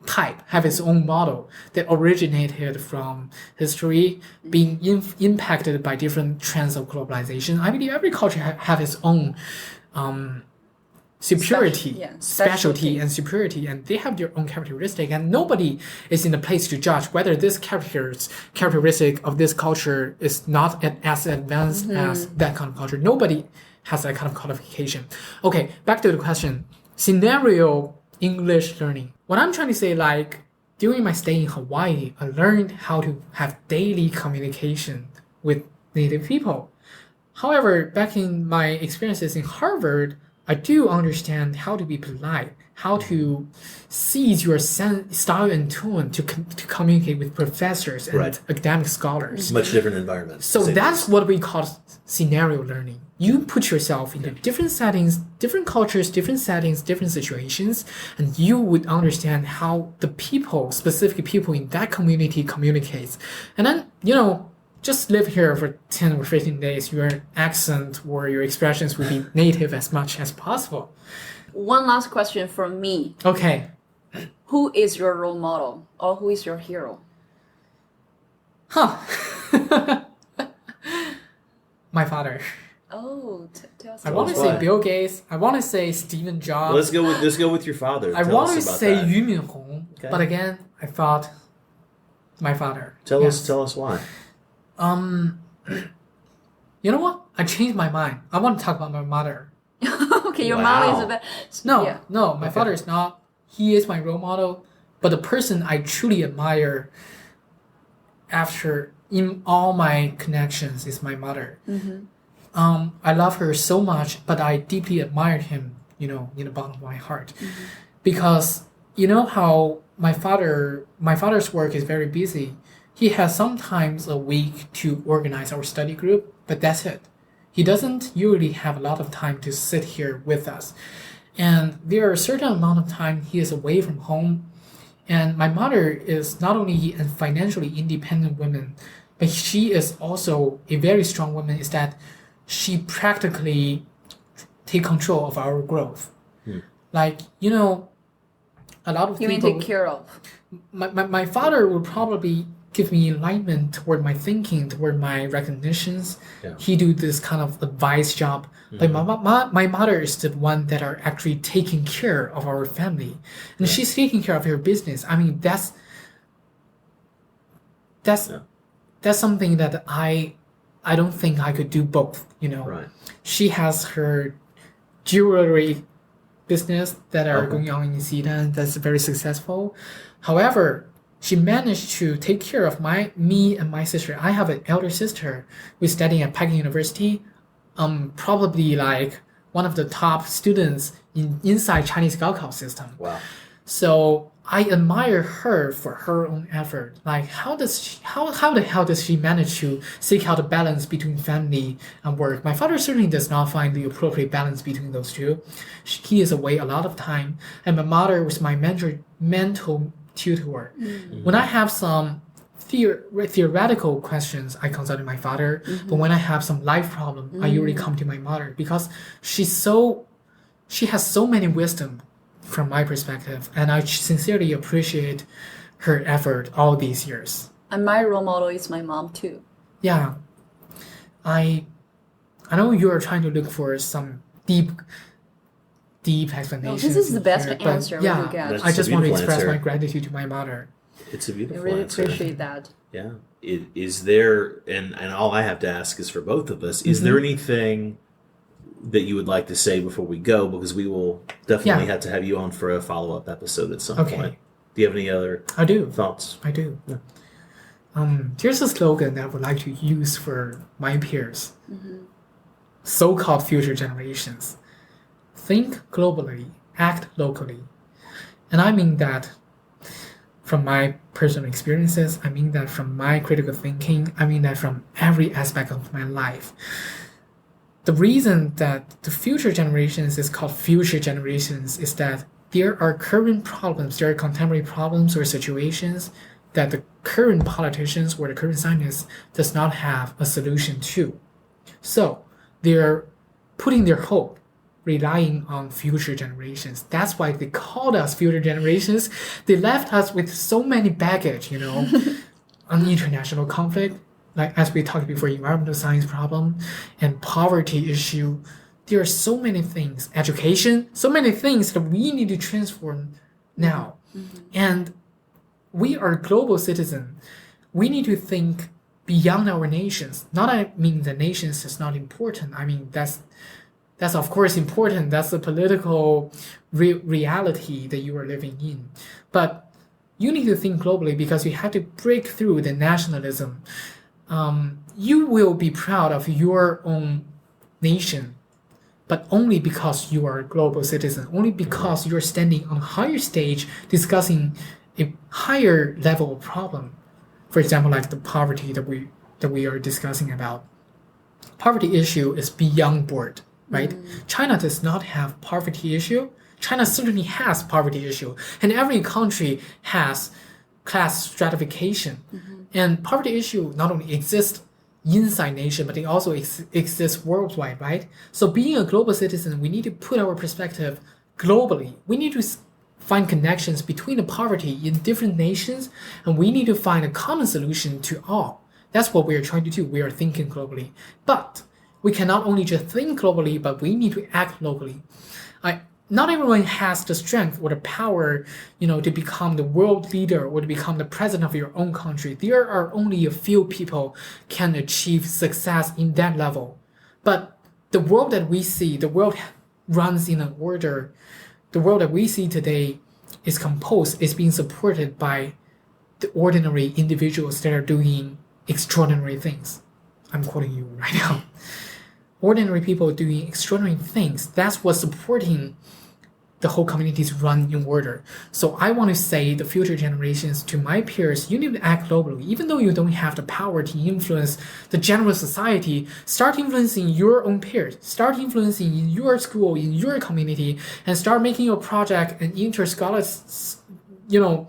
type, have its own model that originated from history, being impacted by different trends of globalization. I believe every culture have its own specialty and superiority, and they have their own characteristic, and nobody is in the place to judge whether this characteristic of this culture is not as advanced as that kind of culture. Nobody has that kind of qualification. Okay, back to the question. Scenario English learning. What I'm trying to say, like, during my stay in Hawaii, I learned how to have daily communication with native people. However, back in my experiences in Harvard, I do understand how to be polite, how to seize your style and tone to communicate with professors and academic scholars. Much different environment. So that's what we call scenario learning. You put yourself into different settings, different cultures, different settings, different situations, and you would understand how the people, specific people in that community communicates. And then, just live here for 10 or 15 days, your accent or your expressions will be native as much as possible. One last question from me. Okay. Who is your role model or who is your hero? Huh. My father. Oh, tell us. I want to say Bill Gates. I want to say Stephen Jobs. Let's go with your father. I Tell want to us about say that. Yu Minhong, Okay. but again, I thought my father. Tell Yes. us why. You know what? I changed my mind. I want to talk about my mother. Okay, your Wow. mom is a bit. No, Yeah. no, my father is not. He is my role model, but the person I truly admire after in all my connections is my mother. I love her so much, but I deeply admired him, in the bottom of my heart. Because you know how my father's work is very busy. He has sometimes a week to organize our study group, but that's it. He doesn't usually have a lot of time to sit here with us. And there are a certain amount of time he is away from home. And my mother is not only a financially independent woman, but she is also a very strong woman, is that she practically take control of our growth. Like, a lot of You mean people... take care of? My father would probably give me enlightenment toward my thinking, toward my recognitions. Yeah. He do this kind of advice job. But my mother is the one that are actually taking care of our family. And she's taking care of her business. I mean, that's something that I don't think I could do both, Right. She has her jewelry business that are Okay. going on in Xidan that's very successful. However, she managed to take care of me and my sister. I have an elder sister who's studying at Peking University, probably like one of the top students inside Chinese Gaokao system. Wow. So I admire her for her own effort. Like, how the hell does she manage to seek out a balance between family and work? My father certainly does not find the appropriate balance between those two. He is away a lot of time, and my mother was my mental tutor. When I have some theoretical questions, I consult my father. But when I have some life problem, I usually come to my mother because she has so many wisdom from my perspective, and I sincerely appreciate her effort all these years. And my role model is my mom too. Yeah, I know you are trying to look for some deep explanation. This is the best here, but answer we yeah, could get. That's I just a want to beautiful express answer. my gratitude to my mother. It's a I beautiful really answer. appreciate that. Yeah. Is there, and all I have to ask is for both of us, is there anything that you would like to say before we go? Because we will definitely have to have you on for a follow-up episode at some Okay. point. Do you have any other I do. thoughts? I do. Here's a slogan that I would like to use for my peers, so-called future generations. Think globally, act locally. And I mean that from my personal experiences, I mean that from my critical thinking, I mean that from every aspect of my life. The reason that the future generations is called future generations is that there are current problems, there are contemporary problems or situations that the current politicians or the current scientists does not have a solution to. So they're putting their hope, relying on future generations. That's why they called us future generations. They left us with so many baggage, on international conflict, like as we talked before, environmental science problem and poverty issue. There are so many things, education, so many things that we need to transform now. And we are global citizens. We need to think beyond our nations. Not I mean the nations is not important. I mean that's of course important. That's the political reality that you are living in. But you need to think globally because you have to break through the nationalism. You will be proud of your own nation, but only because you are a global citizen, only because you're standing on a higher stage discussing a higher level of problem. For example, like the poverty that we are discussing about. Poverty issue is beyond board. right? China does not have poverty issue. China certainly has poverty issue, and every country has class stratification. And poverty issue not only exists inside nation, but it also exists worldwide, right? So being a global citizen, we need to put our perspective globally. We need to find connections between the poverty in different nations, and we need to find a common solution to all. That's what we are trying to do. We are thinking globally. But we cannot only just think globally, but we need to act locally. Not everyone has the strength or the power, to become the world leader or to become the president of your own country. There are only a few people can achieve success in that level. But the world that we see, the world runs in an order. The world that we see today is being supported by the ordinary individuals that are doing extraordinary things. I'm quoting you right now. Ordinary people doing extraordinary things. That's what's supporting the whole communities run in order. So I want to say the future generations, to my peers, you need to act globally. Even though you don't have the power to influence the general society, start influencing your own peers. Start influencing in your school, in your community, and start making your project and inter-scholars,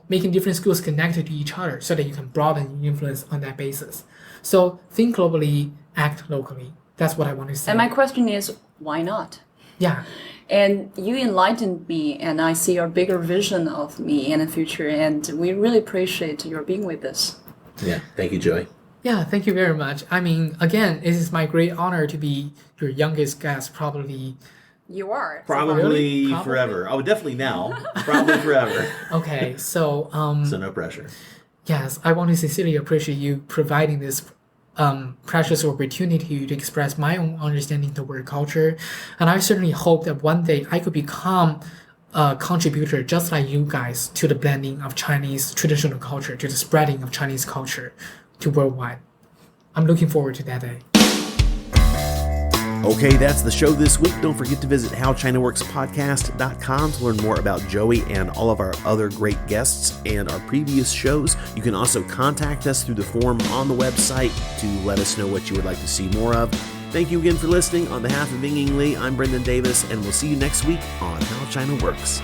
making different schools connected to each other so that you can broaden your influence on that basis. So think globally, act locally. That's what I want to say. And my question is, why not? Yeah. And you enlightened me, and I see your bigger vision of me in the future, and we really appreciate your being with us. Yeah, thank you, Joey. Yeah, thank you very much. I mean, again, it is my great honor to be your youngest guest, probably. You are. Probably Probably? forever. Oh, definitely now. Probably forever. Okay, so... So no pressure. Yes, I want to sincerely appreciate you providing this precious opportunity to express my own understanding of the word culture. And I certainly hope that one day I could become a contributor just like you guys to the blending of Chinese traditional culture, to the spreading of Chinese culture to worldwide. I'm looking forward to that day. Okay, that's the show this week. Don't forget to visit howchinaworkspodcast.com to learn more about Joey and all of our other great guests and our previous shows. You can also contact us through the form on the website to let us know what you would like to see more of. Thank you again for listening. On behalf of Yingling Li, I'm Brendan Davis, and we'll see you next week on How China Works.